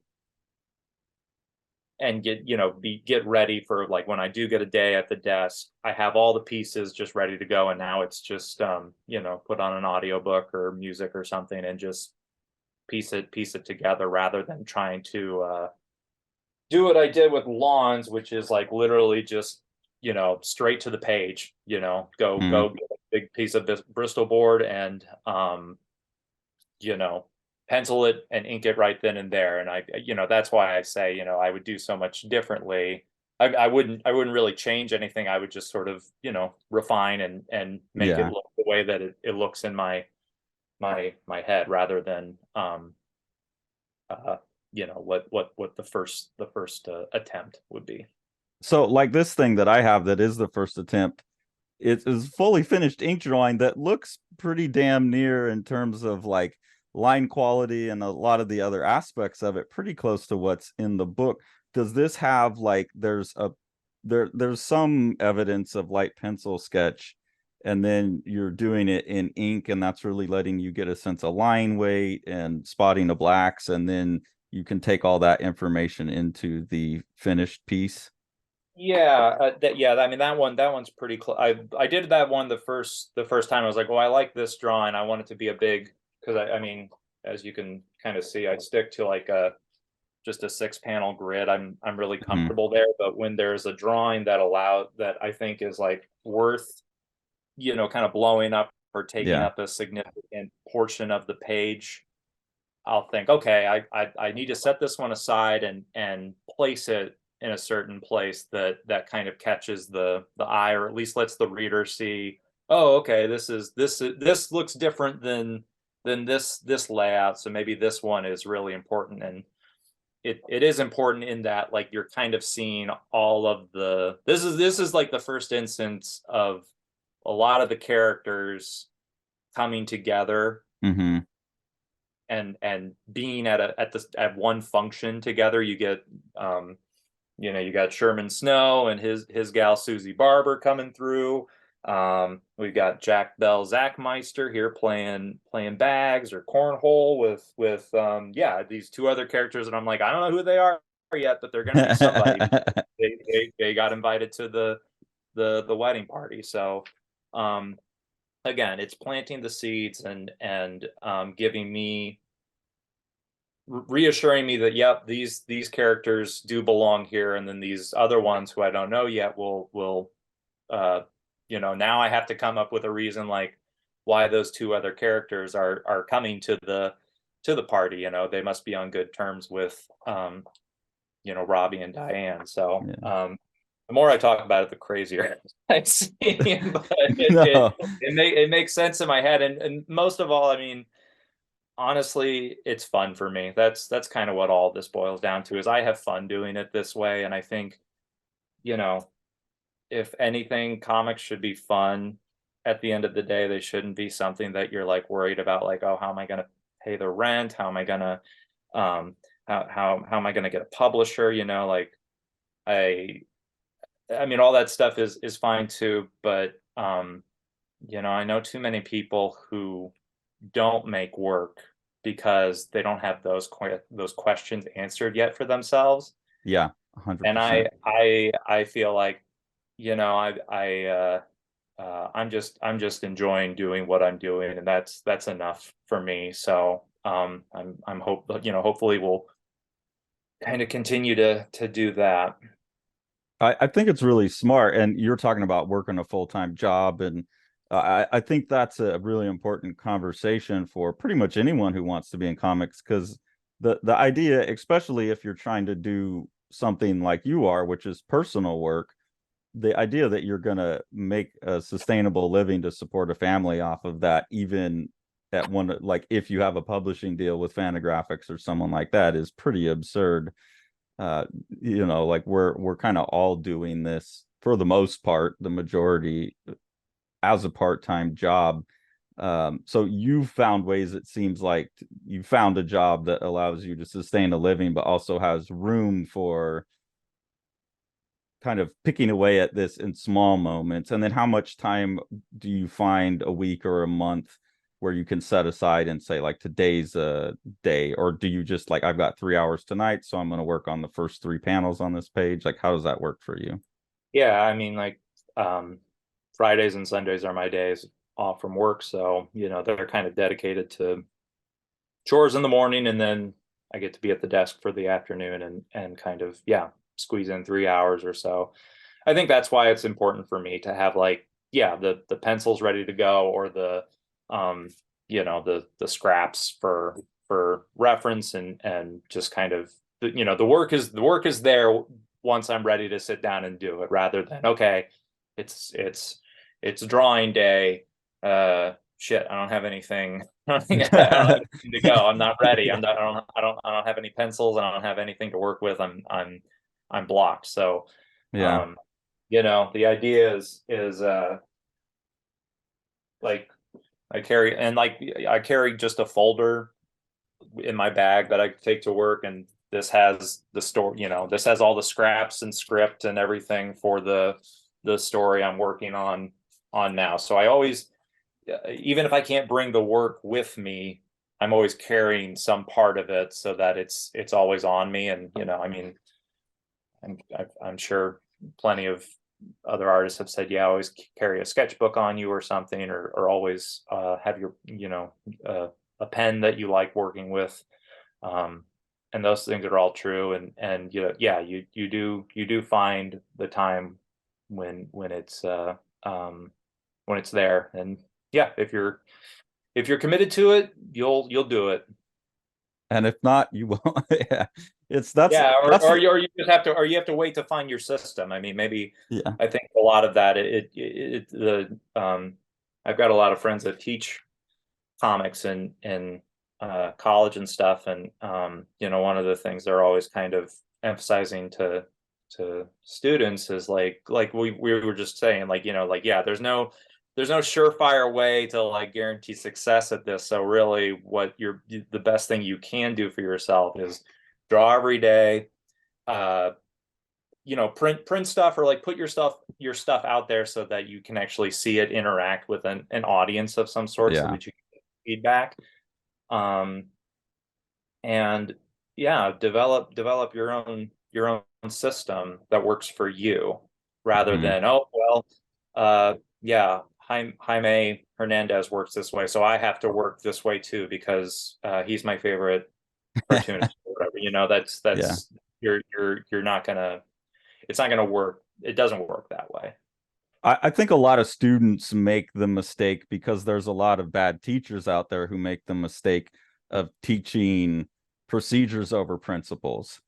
and get ready for like when I do get a day at the desk, I have all the pieces just ready to go. And now it's just put on an audiobook or music or something and just piece it together, rather than trying to do what I did with lawns, which is like literally just straight to the page, Mm. go get a big piece of this Bristol board and you know, pencil it and ink it right then and there. And that's why I say, I would do so much differently. I wouldn't really change anything. I would just sort of, refine and make it Yeah. look the way that it looks in my head, rather than uh what the first attempt would be. So like this thing that I have that is the first attempt, it is fully finished ink drawing that looks pretty damn near in terms of like line quality and a lot of the other aspects of it pretty close to what's in the book. Does this have like there's some evidence of light pencil sketch and then you're doing it in ink, and that's really letting you get a sense of line weight and spotting of blacks, and then you can take all that information into the finished piece. Yeah, I mean that one's pretty close. I did that one the first time. I was like, well, I like this drawing. I want it to be a big, because I mean, as you can kind of see, I stick to like a just a 6 panel grid. I'm really Mhm. comfortable there. But when there's a drawing that I think is like worth, kind of blowing up or taking Yeah. up a significant portion of the page, I'll think, okay, I need to set this one aside and place it in a certain place that kind of catches the eye, or at least lets the reader see, oh, okay, this looks different than this layout. So maybe this one is really important. And it is important in that, like, you're kind of seeing all of this is like the first instance of a lot of the characters coming together Hmm. and being at one function together. You get you got Sherman Snow and his gal Susie Barber coming through. We've got Jack Bell Zachmeister here playing bags or cornhole with yeah, these two other characters, and I'm like, I don't know who they are yet, but they're going to be somebody. They got invited to the wedding party. So again, it's planting the seeds and giving me reassuring me that, yep, these characters do belong here, and then these other ones who I don't know yet will now I have to come up with a reason, like, why those two other characters are coming to the party. They must be on good terms with Robbie and Diane. So Yeah. the more I talk about it, the crazier I see. But No. it makes sense in my head, and most of all, I mean, honestly, it's fun for me. That's kind of what all this boils down to, is I have fun doing it this way. And I think, you know, if anything, comics should be fun. At the end of the day, they shouldn't be something that you're like worried about, like, oh, how am I going to pay the rent? How am I going to um how am I going to get a publisher? Like, I I mean, all that stuff is fine too, but I know too many people who don't make work because they don't have those questions answered yet for themselves. Yeah, And 100%. I feel like, I'm just enjoying doing what I'm doing, and that's enough for me. So hopefully we'll kind of continue to do that. I think it's really smart. And you're talking about working a full-time job. And I think that's a really important conversation for pretty much anyone who wants to be in comics, because the idea, especially if you're trying to do something like you are, which is personal work, the idea that you're going to make a sustainable living to support a family off of that, even at one, like if you have a publishing deal with Fantagraphics or someone like that, is pretty absurd. uh like we're kind of all doing this for the most part, the majority, as a part-time job. So you found ways, it seems like you found a job that allows you to sustain a living but also has room for kind of picking away at this in small moments. And then how much time do you find a week or a month where you can set aside and say, like, today's a day? Or do you just like, I've got 3 hours tonight, so I'm going to work on the first 3 panels on this page? Like, how does that work for you? Yeah, I mean, like, Fridays and Sundays are my days off from work, so they're kind of dedicated to chores in the morning, and then I get to be at the desk for the afternoon and kind of, yeah, squeeze in 3 hours or so. I think that's why it's important for me to have, like, yeah, the pencils ready to go, or um the scraps for reference, and just kind of, the work is there once I'm ready to sit down and do it, rather than, okay, it's drawing day. Shit, I don't have anything. I don't have anything to go. I'm not ready. I'm not. I don't have any pencils, and I don't have anything to work with. I'm blocked. So, Yeah. um, the idea is like, I carry just a folder in my bag that I take to work, and this has the story. This has all the scraps and script and everything for the story I'm working on. on now. So I always, even if I can't bring the work with me, I'm always carrying some part of it so that it's always on me. And I mean, I'm sure plenty of other artists have said, yeah, always carry a sketchbook on you or something, or always have your, a pen that you like working with. And those things are all true. And yeah, you do find the time when it's there. And yeah, if you're committed to it, you'll do it. And if not, you won't. Yeah, it's Yeah, that's or you just have to, or you have to wait to find your system. I mean, maybe yeah. I think a lot of that I've got a lot of friends that teach comics in college and stuff, and one of the things they're always kind of emphasizing to students is like we were just saying, like like, yeah, there's no surefire way to like guarantee success at this. So really, what the best thing you can do for yourself is draw every day, uh print stuff, or like put your stuff out there so that you can actually see it interact with an audience of some sort, so Yeah. that you can get feedback. um and yeah, develop your own system that works for you, rather Mhm. than, oh well, yeah, Jaime Hernandez works this way, so I have to work this way too because he's my favorite cartoonist or whatever. Yeah. That's you're not gonna, it's not gonna work. It doesn't work that way. I think a lot of students make the mistake because there's a lot of bad teachers out there who make the mistake of teaching procedures over principles.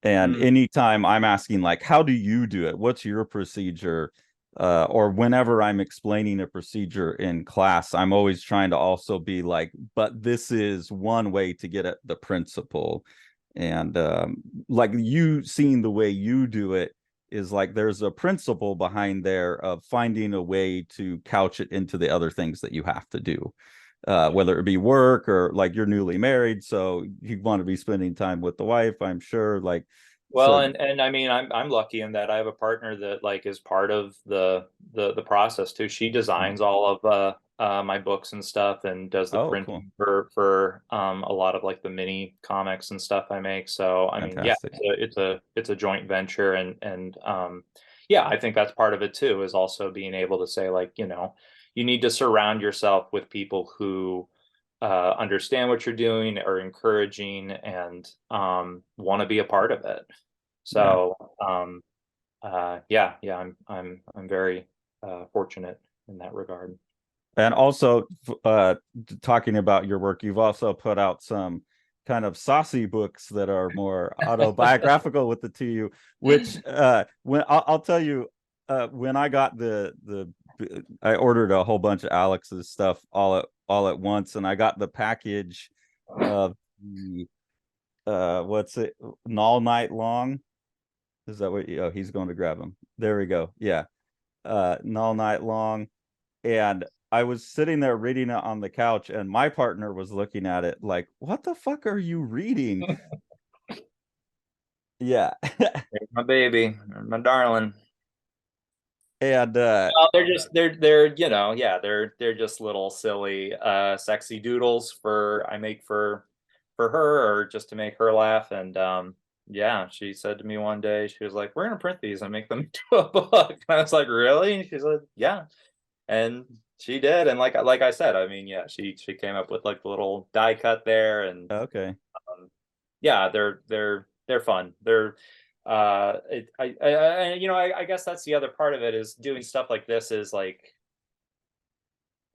And Mm. anytime I'm asking, like, how do you do it? What's your procedure? Or whenever I'm explaining a procedure in class, I'm always trying to also be like, but this is one way to get at the principle. And like you seeing the way you do it is like there's a principle behind there of finding a way to couch it into the other things that you have to do. Whether it be work or like you're newly married, so you want to be spending time with the wife, I'm sure. Like, Well, so, and I mean, I'm lucky in that I have a partner that like is part of the process too. She designs all of my books and stuff, and does the oh, cool, printing for a lot of like the mini comics and stuff I make. So I mean, yeah, fantastic. it's a joint venture, and yeah, I think that's part of it too, is also being able to say, like, you need to surround yourself with people who understand what you're doing, are encouraging, and want to be a part of it. Yeah. So yeah, I'm very fortunate in that regard. And also, uh, talking about your work, you've also put out some kind of saucy books that are more autobiographical with the two, which when I'll tell you, when I got I ordered a whole bunch of Alex's stuff all at once, and I got the package of the what's it, Nall Night Long. Is that what? Oh, he's going to grab him. There we go. Yeah, Nall Night Long. And I was sitting there reading it on the couch, and my partner was looking at it like, "What the fuck are you reading?" Yeah. There's my baby, my darling. And Oh, they're yeah, they're just little silly sexy doodles for I make for her, or just to make her laugh. And yeah, she said to me one day, she was like, we're gonna print these and make them into a book. And I was like, really? And she's like, yeah. And she did. And like I said, I mean, yeah, she came up with like the little die cut there. And okay. yeah, they're fun. They're I guess that's the other part of it, is doing stuff like this is like,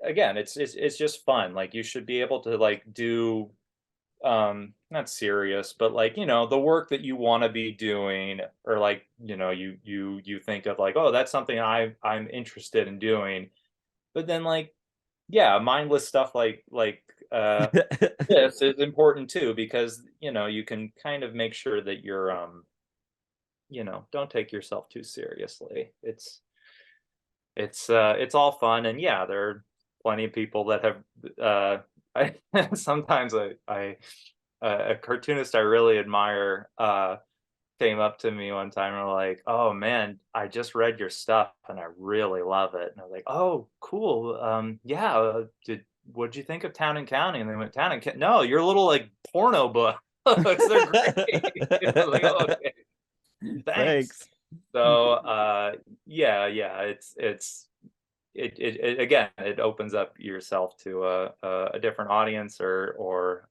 again, it's just fun. Like, you should be able to like do not serious, but like, the work that you want to be doing, or like, you think of like, oh, that's something I'm interested in doing. But then, like, yeah, mindless stuff like this is important too, because you can kind of make sure that you're don't take yourself too seriously. It's all fun. And yeah, there are plenty of people that have I sometimes I a cartoonist I really admire came up to me one time and were like, "Oh man, I just read your stuff and I really love it." And I was like, "Oh, cool. Yeah. Did What'd you think of Town and County?" And they went, "Town and County? No, your little like porno books. They're great." I was like, "Oh, okay, thanks." Thanks. So yeah, yeah, it again, it opens up yourself to a different audience, or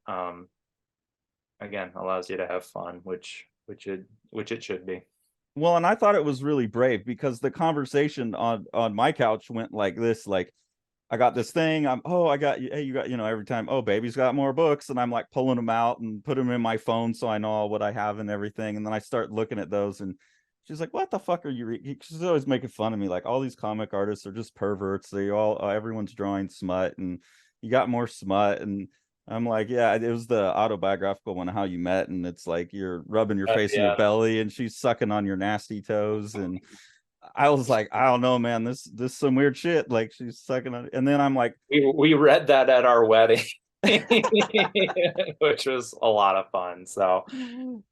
again, allows you to have fun, which it should be. Well, and I thought it was really brave because the conversation on my couch went like this, like I got this thing. I got you. Hey, you got, every time, oh, baby's got more books. And I'm like pulling them out and put them in my phone so I know what I have and everything. And then I start looking at those and she's like, what the fuck are you reading? She's always making fun of me. Like all these comic artists are just perverts. They all, everyone's drawing smut and you got more smut. And I'm like, yeah, it was the autobiographical one, How You Met. And it's like you're rubbing your face in your Yeah, belly and she's sucking on your nasty toes. And I was like, I don't know, man. This some weird shit. Like she's sucking on, and then I'm like, we read that at our wedding, which was a lot of fun. So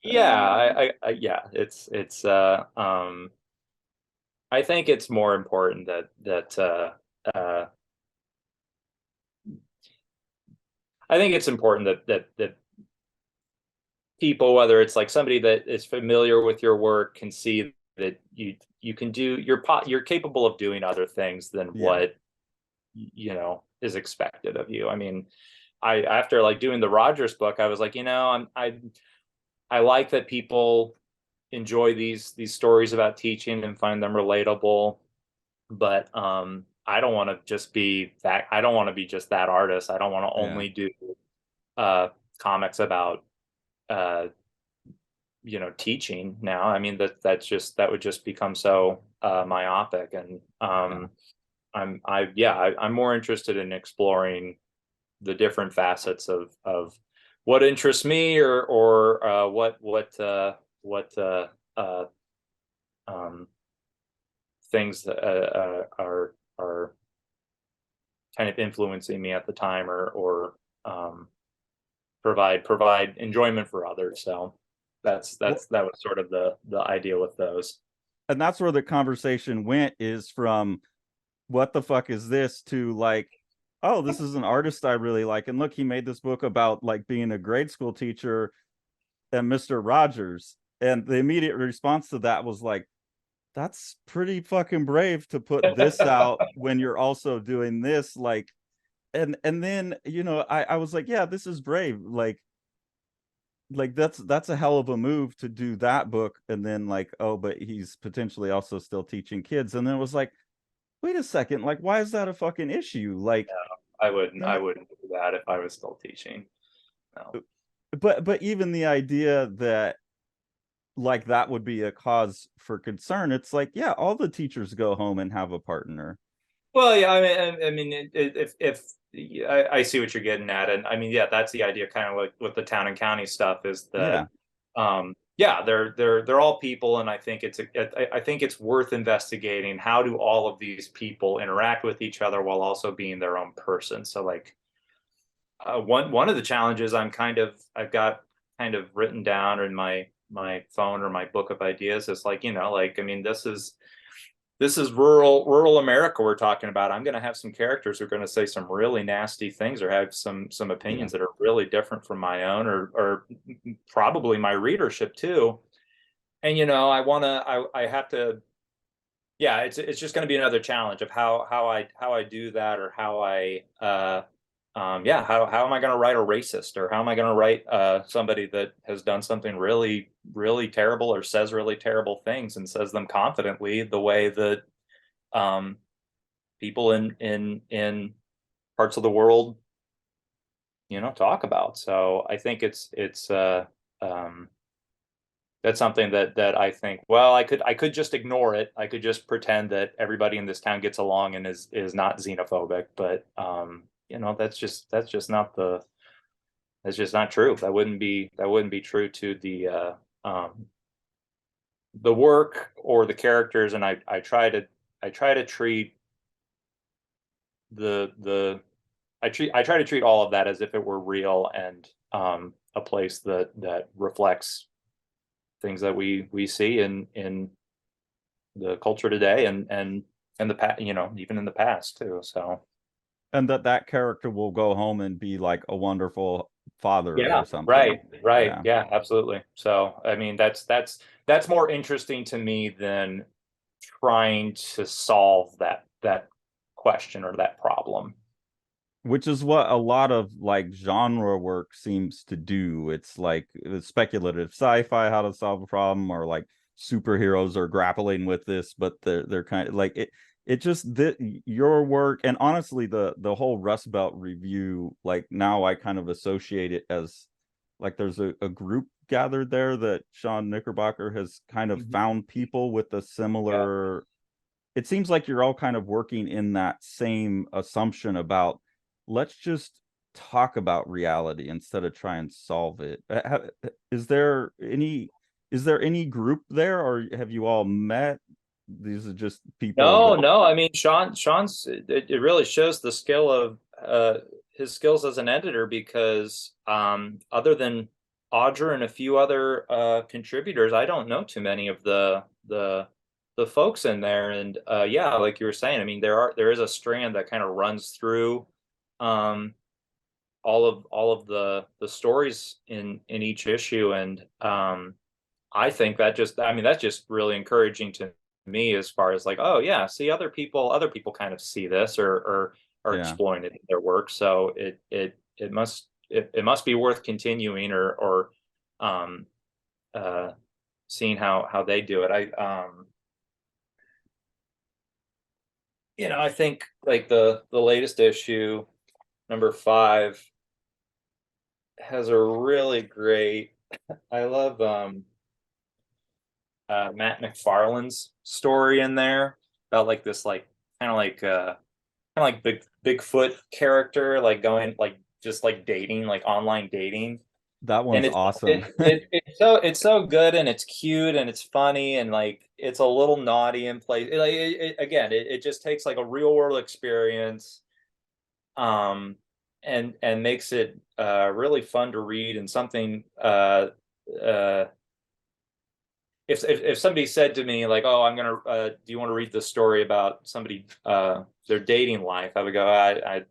yeah, yeah, I think it's more important uh, I think it's important that people, whether it's like somebody that is familiar with your work, can see that you can do you're capable of doing other things than yeah, what is expected of you. I mean, I after like doing the Rogers book, I was like, I like that people enjoy these stories about teaching and find them relatable, but I don't want to just be that. I don't want to be just that artist. I don't want to yeah, only do uh comics about uh teaching now. I mean, that would just become so myopic. And yeah. I'm more interested in exploring the different facets of what interests me, or what um things that are kind of influencing me at the time, or provide enjoyment for others. So Well, that was sort of the idea with those. and that's where the conversation went, is from what the fuck is this to like, oh, this is an artist I really like. And look, he made this book about like being a grade school teacher and Mr. Rogers. And the immediate response to that was like, that's pretty fucking brave to put this out when you're also doing this. Like, and then, I was like, yeah, this is brave. Like that's a hell of a move to do that book and then like, oh, but he's potentially also still teaching kids. And then it was like, wait a second, like why is that a fucking issue? Like, I uh, wouldn't do that if I was still teaching. No. but even the idea that like that would be a cause for concern, it's like, yeah, all the teachers go home and have a partner. Well, yeah, I mean, if I see what you're getting at, and I mean, yeah, that's the idea, kind of like with the town and county stuff, is that, Yeah, yeah, they're all people, and I think it's worth investigating how do all of these people interact with each other while also being their own person. So, like, one of the challenges I've got kind of written down in my phone or my book of ideas is like, like, I mean, this is rural America we're talking about. I'm going to have some characters who are going to say some really nasty things, or have some yeah, opinions that are really different from my own, or probably my readership too. And I have to, yeah, it's just going to be another challenge of how I do that, or how I yeah, how am I going to write a racist, or how am I going to write somebody that has done something really really terrible, or says really terrible things, and says them confidently, the way that um, people in parts of the world talk about. So I think um, that's something that I think, well, I could just ignore it. I could just pretend that everybody in this town gets along and is not xenophobic. But that's just not true. That wouldn't be true to the work or the characters. And I try to treat the I try to treat all of that as if it were real, and a place that reflects things that we see in the culture today, and the past, even in the past too. So And that character will go home and be like a wonderful father yeah, or something. right, Yeah. yeah, absolutely. So I mean, that's more interesting to me than trying to solve that question or that problem. Which is what a lot of like genre work seems to do. It's like it's speculative sci-fi, how to solve a problem, or like superheroes are grappling with this, but they're kind of like it just your work, and honestly the whole Rust Belt review, like now I kind of associate it as like there's a group gathered there that Sean Knickerbocker has kind of Mhm. found people with a Yeah. similar, it seems like you're all kind of working in that same assumption about let's just talk about reality instead of try and solve it. Is there any group there, or have you all met? These are just people No, that, no. I mean, Sean's it really shows the skill of his skills as an editor because other than Audra and a few other contributors, I don't know too many of the folks in there. And yeah, like you were saying, I mean, there is a strand that kind of runs through um all of the stories in each issue. And I think that just, I mean, that's just really encouraging to me as far as like, oh yeah, see other people kind of see this or are yeah. exploring it in their work. So it must be worth continuing or um uh seeing how they do it. I think like the latest issue, number 5, has a really great, I love Matt McFarlane's story in there about like this like kind of like Bigfoot character like going like just like dating like online dating. That And one's awesome. it's so good and it's cute and it's funny and like it's a little naughty in place. Again, it just takes like a real world experience um and makes it really fun to read and something uh if somebody said to me like, "Oh, I'm gonna, do you want to read this story about somebody their dating life?" I would go, "I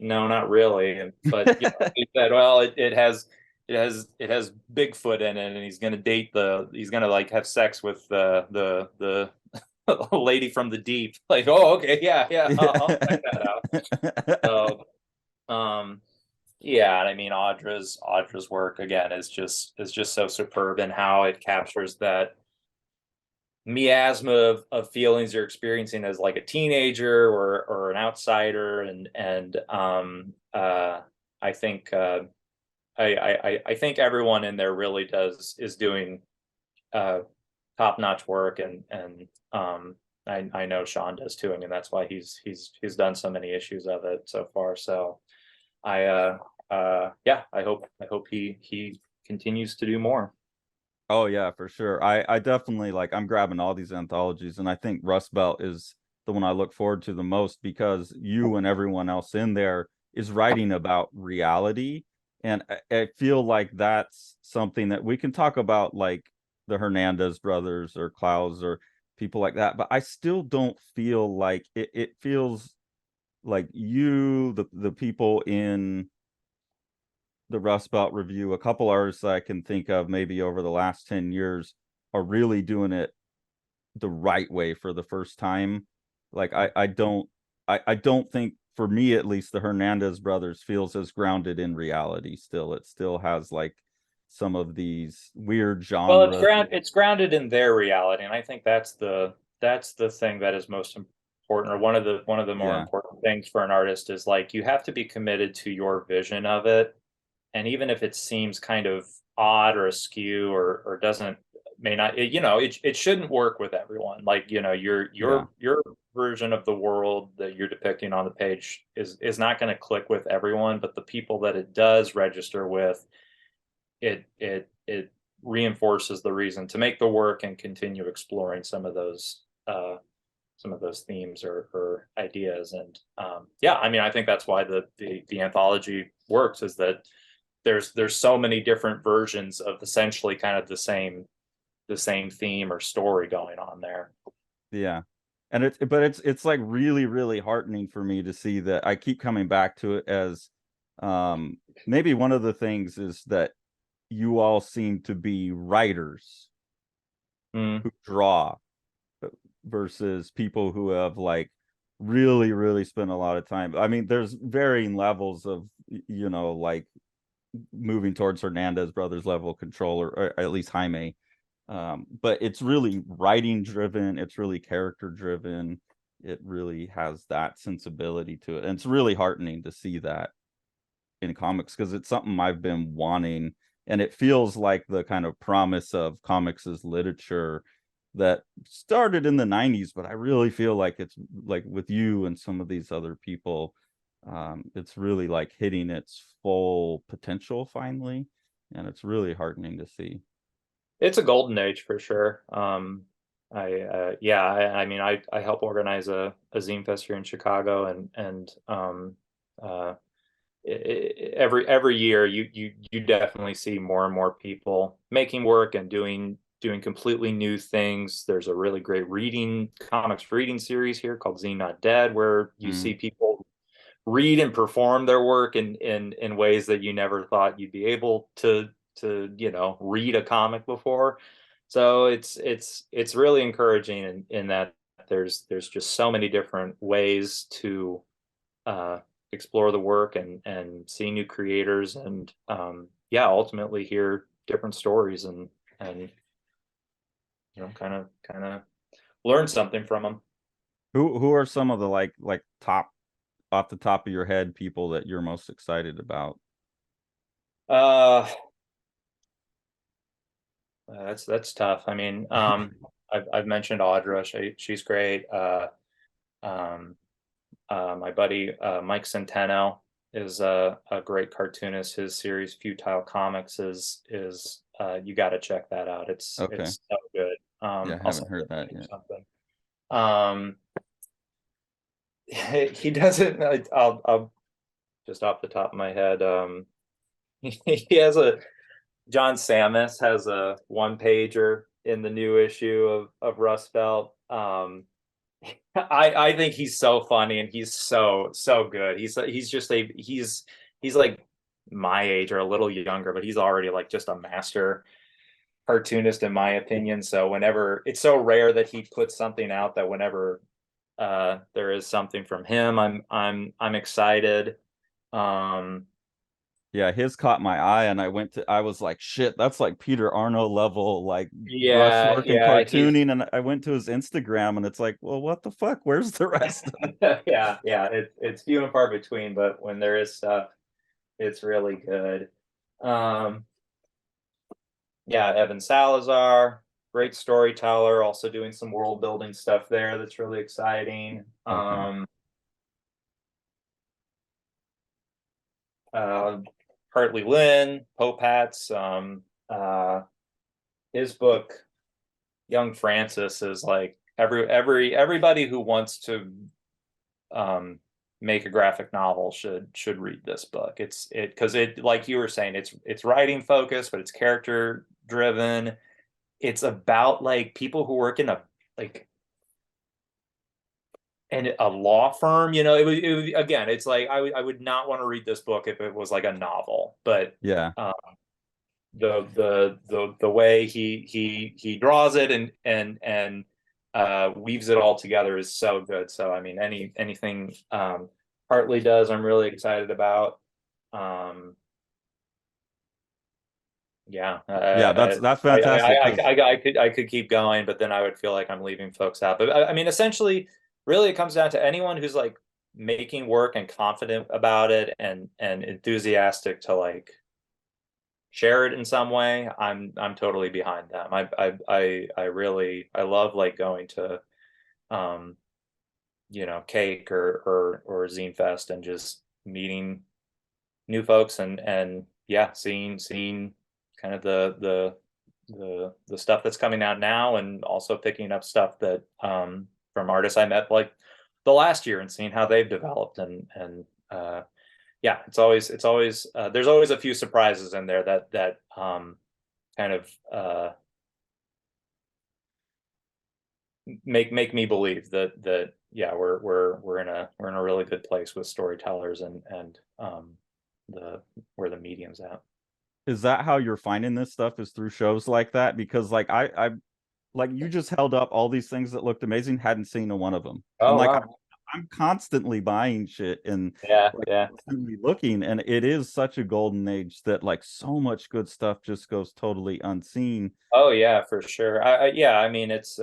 no, not really." But he said, "Well, it has Bigfoot in it, and he's gonna like have sex with the lady from the deep." Like, oh, okay, yeah, yeah, I'll check that out. So, um, yeah, and I mean Audra's work again is just so superb in how it captures that miasma of feelings you're experiencing as like a teenager or an outsider and I think I think everyone in there really is doing uh top-notch work and I know Sean does too. I mean that's why he's done so many issues of it so far. So I yeah, I hope he continues to do more. Oh yeah, for sure. I definitely like, I'm grabbing all these anthologies, and I think Rust Belt is the one I look forward to the most because you and everyone else in there is writing about reality. And I feel like that's something that we can talk about, like the Hernandez brothers or Klaus or people like that, but I still don't feel like it feels like the people in the Rust Belt review, a couple artists I can think of maybe over the last 10 years are really doing it the right way for the first time. Like I don't think, for me at least, the Hernandez brothers feels as grounded in reality still. It still has like some of these weird Well, it's genre. grounded in their reality, and I think that's the thing that is most important, or one of the more Yeah. important things for an artist is like you have to be committed to your vision of it, and even if it seems kind of odd or askew or doesn't may not it shouldn't work with everyone. Like your Yeah. your your version of the world that you're depicting on the page is not going to click with everyone, but the people that it does register with, it reinforces the reason to make the work and continue exploring some of those themes or ideas. And yeah, I mean, I think that's why the anthology works, is that there's so many different versions of essentially kind of the same the same theme or story going on there. Yeah. And it's like really, really heartening for me to see that. I keep coming back to it as um maybe one of the things is that you all seem to be writers Mm. who draw versus people who have like really, really spent a lot of time. I mean, there's varying levels of, like moving towards Hernandez brothers level control, or at least Jaime. But it's really writing driven, it's really character driven, it really has that sensibility to it, and it's really heartening to see that in comics because it's something I've been wanting, and it feels like the kind of promise of comics as literature that started in the 90s, but I really feel like it's like with you and some of these other people, it's really like hitting its full potential finally, and it's really heartening to see. It's a golden age for sure. I mean, I help organize a zine fest here in Chicago, and uh, every year you definitely see more and more people making work and doing completely new things. There's a really great comics reading series here called Zine Not Dead, where you see Mm. people read and perform their work in ways that you never thought you'd be able to read a comic before. So it's really encouraging in that there's just so many different ways to uh, explore the work and see new creators, and yeah, ultimately hear different stories, and kind of learn something from them. Who are some of the like top off the top of your head people that you're most excited about? Uh, that's tough. I mean, I've mentioned Audra. She's great. Um, my buddy Mike Centeno is a great cartoonist. His series Futile Comics is you got to check that out. Okay. It's so good. Yeah, I I'll haven't send you heard a link that or yet. something. Um, he doesn't. I'll just off the top of my head. He has a John Samus has a one pager in the new issue of Rust Belt. I think he's so funny, and he's so good. He's like my age or a little younger, but he's already like just a master cartoonist in my opinion. So whenever it's so rare that he puts something out, that whenever there is something from him, I'm excited. Um Yeah, his caught my eye, and I was like, shit, that's like Peter Arno level, like yeah, brushwork and yeah, he's cartooning. And I went to his Instagram, and it's like, well, what the fuck? Where's the rest of it? yeah, it's few and far between, but when there is stuff, it's really good. Um yeah, Evan Salazar, great storyteller, also doing some world building stuff there that's really exciting. Okay. Uh, Hartley Lynn, Pope Hats, his book Young Francis is like everybody who wants to um, make a graphic novel should read this book. It because it, like you were saying, it's writing focused, but it's character driven. It's about like people who work in a like and a law firm. Again, it's like I would not want to read this book if it was like a novel, but Yeah. um, the way he draws it and weaves it all together is so good. So I mean, anything Hartley does, I'm really excited about. Um, yeah, Yeah, that's fantastic because I could keep going, but then I would feel like I'm leaving folks out. But I mean, essentially, really, it comes down to anyone who's like making work and confident about it and enthusiastic to like share it in some way. I'm totally behind them. I love like going to um Cake or Zine Fest and just meeting new folks and yeah, seeing kind of the stuff that's coming out now, and also picking up stuff that from artists I met like the last year and seeing how they've developed, and yeah, it's always there's always a few surprises in there that kind of make me believe that yeah, we're in a really good place with storytellers and the where the medium's at. Is that how you're finding this stuff, is through shows like that? Because like I like you just held up all these things that looked amazing, hadn't seen a one of them. And Oh like wow. I'm constantly buying shit and Yeah, like yeah. constantly looking, and it is such a golden age that like so much good stuff just goes totally unseen. Oh yeah, for sure. Yeah, I mean it's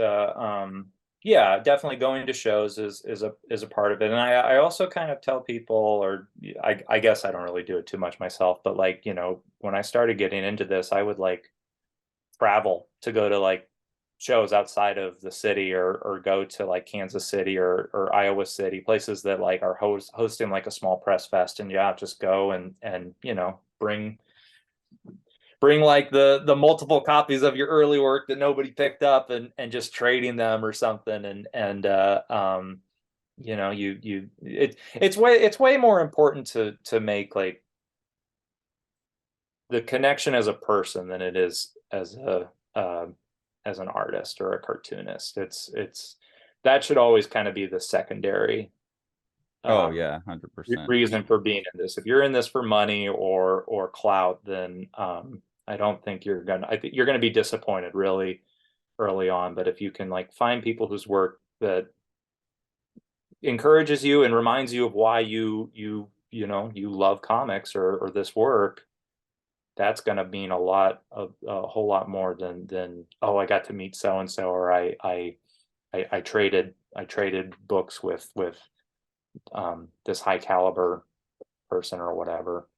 yeah, definitely going to shows is a part of it. And I also kind of tell people, or I guess I don't really do it too much myself, but like, when I started getting into this, I would like travel to go to like shows outside of the city, or go to like Kansas City or Iowa City, places that like are hosting like a small press fest, and yeah, just go and bring like the multiple copies of your early work that nobody picked up, and just trading them or something, and it's way more important to make like the connection as a person than it is as an artist or a cartoonist. It's that should always kind of be the secondary Oh um yeah, 100%. reason for being in this. If you're in this for money or clout, then I think you're gonna be disappointed really early on. But if you can like find people whose work that encourages you and reminds you of why you love comics or this work, that's gonna mean a whole lot more than, oh, I got to meet so and so, or I traded books with this high caliber person or whatever.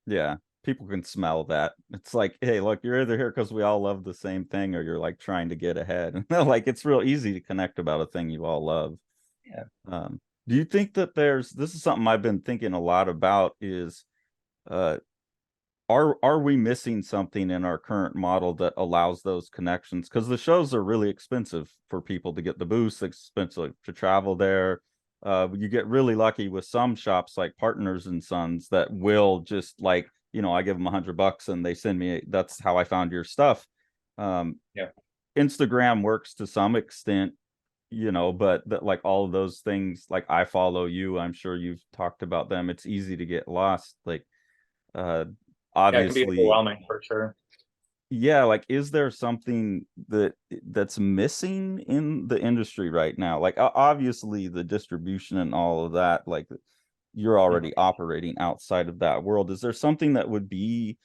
Yeah, people can smell that. It's like, hey, look, you're either here because we all love the same thing, or you're like trying to get ahead. Like it's real easy to connect about a thing you all love. Yeah. Um, do you think that this is something I've been thinking a lot about, is uh are we missing something in our current model that allows those connections? Because the shows are really expensive for people to get the booths, expensive to travel there. You get really lucky with some shops like Partners and Sons that will just like, I give them $100 and they send me. That's how I found your stuff. Um, Yeah. Instagram works to some extent, but that like all of those things, like I follow you, I'm sure you've talked about them. It's easy to get lost. Like uh Yeah, it can be obviously, overwhelming for sure. yeah, like is there something that's missing in the industry right now? Like obviously the distribution and all of that, like you're Mhm. already operating outside of that world. Is there something that would be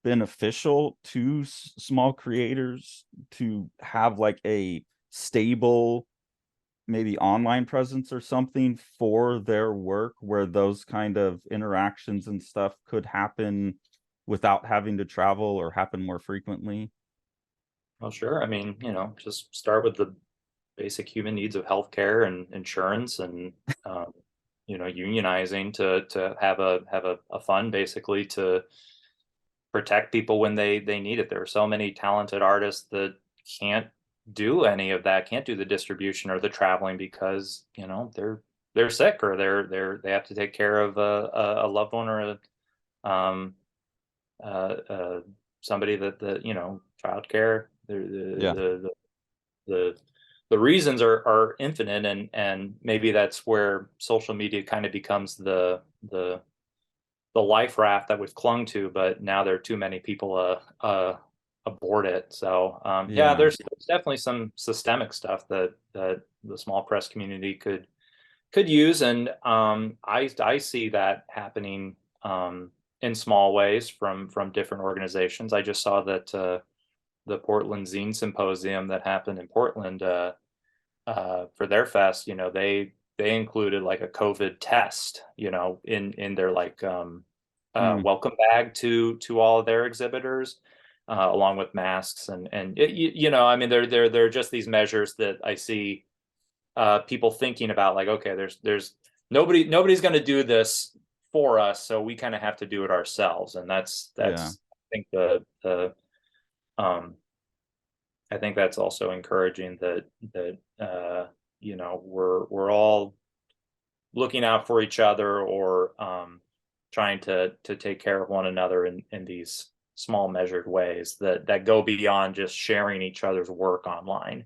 beneficial to small creators to have like a stable, maybe online presence or something for their work, where those kind of interactions and stuff could happen without having to travel or happen more frequently? Well, sure. I mean, just start with the basic human needs of healthcare and insurance, and um, unionizing to have a fund basically to protect people when they need it. There are so many talented artists that can't do any of that, can't do the distribution or the traveling because they're sick, or they have to take care of a loved one, or um uh somebody that childcare. Yeah. The the reasons are infinite, and maybe that's where social media kind of becomes the life raft that we've clung to, but now there are too many people aboard it. So yeah, Yeah. there's definitely some systemic stuff that the small press community could use, and I see that happening in small ways from different organizations. I just saw that the Portland Zine Symposium that happened in Portland for their fest, they included like a COVID test, in their like Mm, welcome bag to all of their exhibitors, along with masks, and I mean, they're just these measures that I see people thinking about, like, okay, there's nobody's going to do this for us, so we kind of have to do it ourselves, and yeah. that's I think the um I think that's also encouraging that we're all looking out for each other, or trying to take care of one another in these small measured ways that go beyond just sharing each other's work online.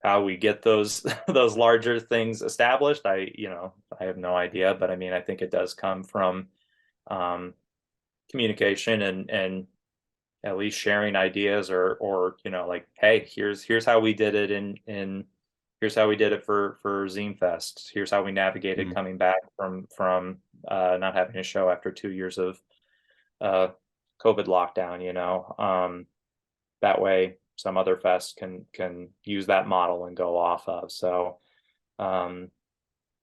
how we get those those larger things established, I have no idea, but I mean, I think it does come from um, communication and at least sharing ideas, or like, hey, here's how we did it in here's how we did it for Zine Fest. Here's how we navigated Mm. coming back from not having a show after 2 years of uh, COVID lockdown. That way some other fest can use that model and go off of. So um,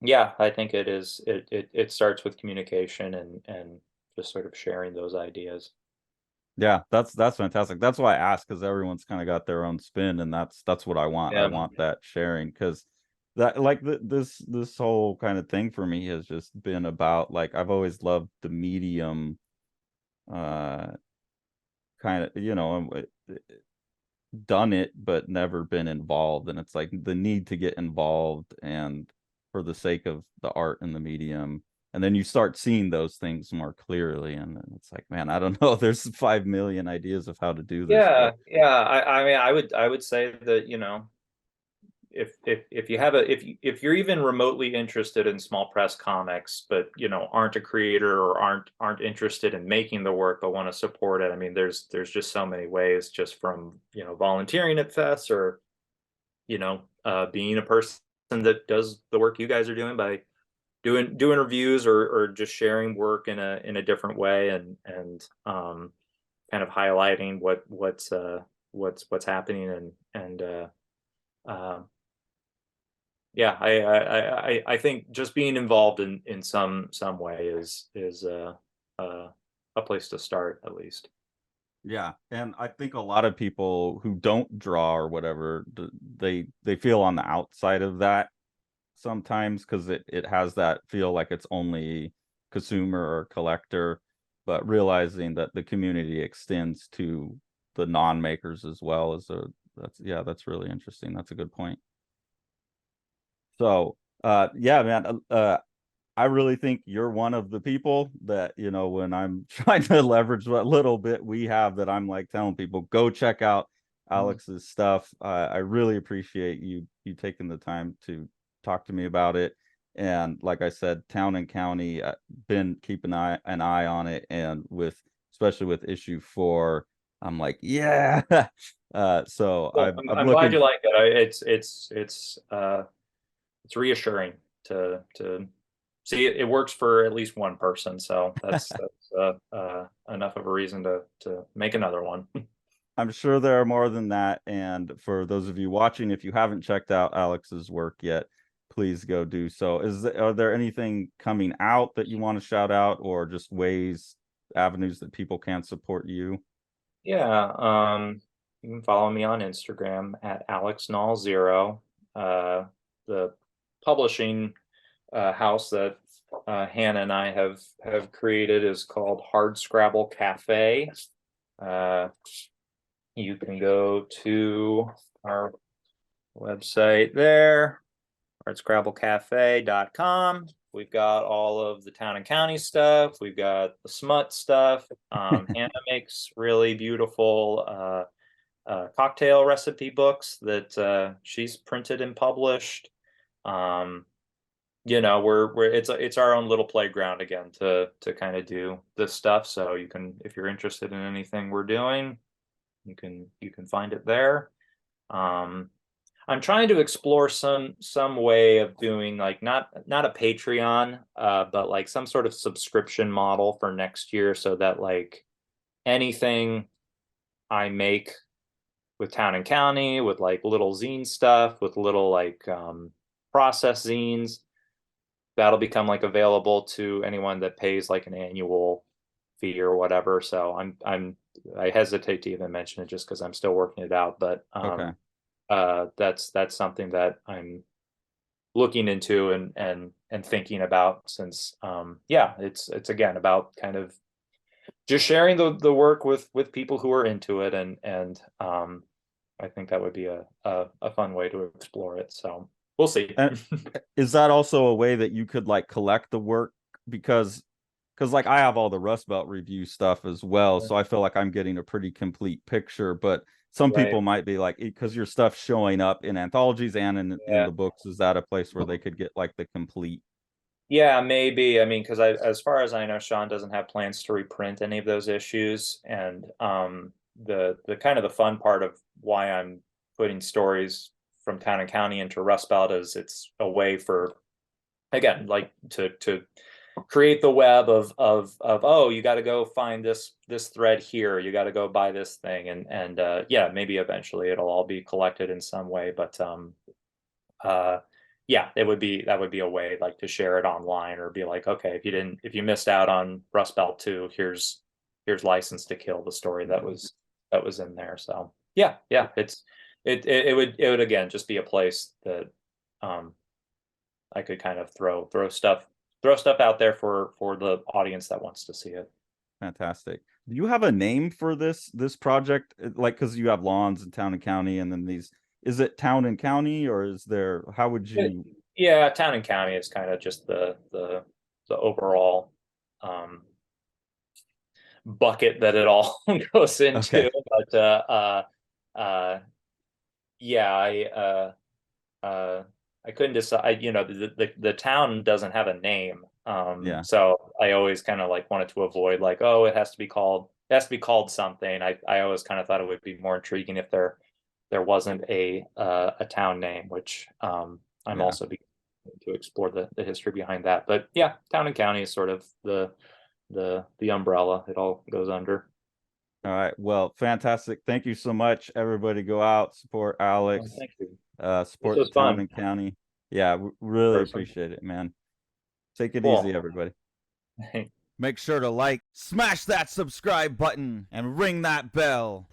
yeah, I think it starts with communication and just sort of sharing those ideas. Yeah, that's fantastic. That's why I asked, because everyone's kind of got their own spin, and that's what I want. I Yeah. want that sharing, because that like this whole kind of thing for me has just been about, like, I've always loved the medium, uh kind of, done it but never been involved, and it's like the need to get involved and for the sake of the art and the medium, and then you start seeing those things more clearly, and then it's like, man, I don't know, there's 5 million ideas of how to do this, Yeah, but yeah. I mean, I would say that, if you have if you're even remotely interested in small press comics, but aren't a creator or aren't interested in making the work but want to support it. I mean, there's just so many ways, just from volunteering at fests, or being a person that does the work you guys are doing by doing reviews, or just sharing work in a different way, and kind of highlighting what's happening, and uh, yeah, I think just being involved in some way uh, a place to start, at least. yeah, and I think a lot of people who don't draw or whatever, they feel on the outside of that sometimes, because it has that feel like it's only consumer or collector, but realizing that the community extends to the non-makers as well, as a that's yeah, that's really interesting. That's a good point. So yeah, man, I really think you're one of the people that, when I'm trying to leverage what little bit we have, that I'm like telling people, go check out Mhm. Alex's stuff. I really appreciate you taking the time to talk to me about it. And like I said, Town and County, been keeping an eye on it, and especially with issue 4, I'm like, yeah. So Well, I'm I'm glad looking. you like it. It's reassuring to see it works for at least one person. So that's enough of a reason to make another one. I'm sure there are more than that. And for those of you watching, if you haven't checked out Alex's work yet, please go do so. Are there anything coming out that you want to shout out, or just avenues that people can support you? Yeah, you can follow me on Instagram at AlexNall0. The publishing house that Hannah and I have created is called Hard Scrabble Cafe. Uh, you can go to our website there, hardscrabblecafe.com. We've got all of the Town and County stuff. We've got the smut stuff. Hannah makes really beautiful cocktail recipe books that she's printed and published. Um, we're it's our own little playground again to kind of do this stuff. So you can, if you're interested in anything we're doing, you can find it there. Um, I'm trying to explore some way of doing, like, not a Patreon, but like some sort of subscription model for next year, so that like anything I make with Town and County, with like little zine stuff, with little like process zines, that'll become like available to anyone that pays like an annual fee or whatever. So I hesitate to even mention it just because I'm still working it out, but Okay. that's something that I'm looking into and thinking about, since yeah, it's again about kind of just sharing the work with people who are into it, and I think that would be a fun way to explore it. So we'll see. And is that also a way that you could like collect the work? Because like I have all the Rust Belt review stuff as well, so I feel like I'm getting a pretty complete picture. But some Right. people might be like, because your stuff's showing up in anthologies and in Yeah. the books, is that a place where they could get like the complete? Yeah, maybe. I mean, because as far as I know, Sean doesn't have plans to reprint any of those issues, and the kind of the fun part of why I'm putting stories from Town and County into Rust Belt is it's a way for, again, like to create the web of oh, you got to go find this thread here, you got to go buy this thing, and yeah, maybe eventually it'll all be collected in some way, but uh yeah, that would be a way like to share it online, or be like, okay, if you missed out on Rust Belt 2, here's License to Kill, the story that was in there. So yeah, yeah, it would again just be a place that um I could kind of throw stuff out there for the audience that wants to see it. Fantastic. Do you have a name for this project? Like, because you have lawns in Town and County, and then these, is it Town and County, or is there, how would you? Yeah, Town and County is kind of just the overall um bucket that it all goes Okay. into. But uh yeah, uh I couldn't decide, you know, the town doesn't have a name. Yeah. So I always kind of like wanted to avoid like, oh, it has to be called something. I always kind of thought it would be more intriguing if there wasn't a town name, which I'm Yeah. also beginning to explore the history behind that. But yeah, Town and County is sort of the umbrella it all goes under. All right. Well, fantastic. Thank you so much. Everybody go out, support Well, Alex, thank you. This support the was Town fun. and County. Yeah, really Person. appreciate it, man. Take it easy, Cool. everybody. Make sure to like, smash that subscribe button, and ring that bell.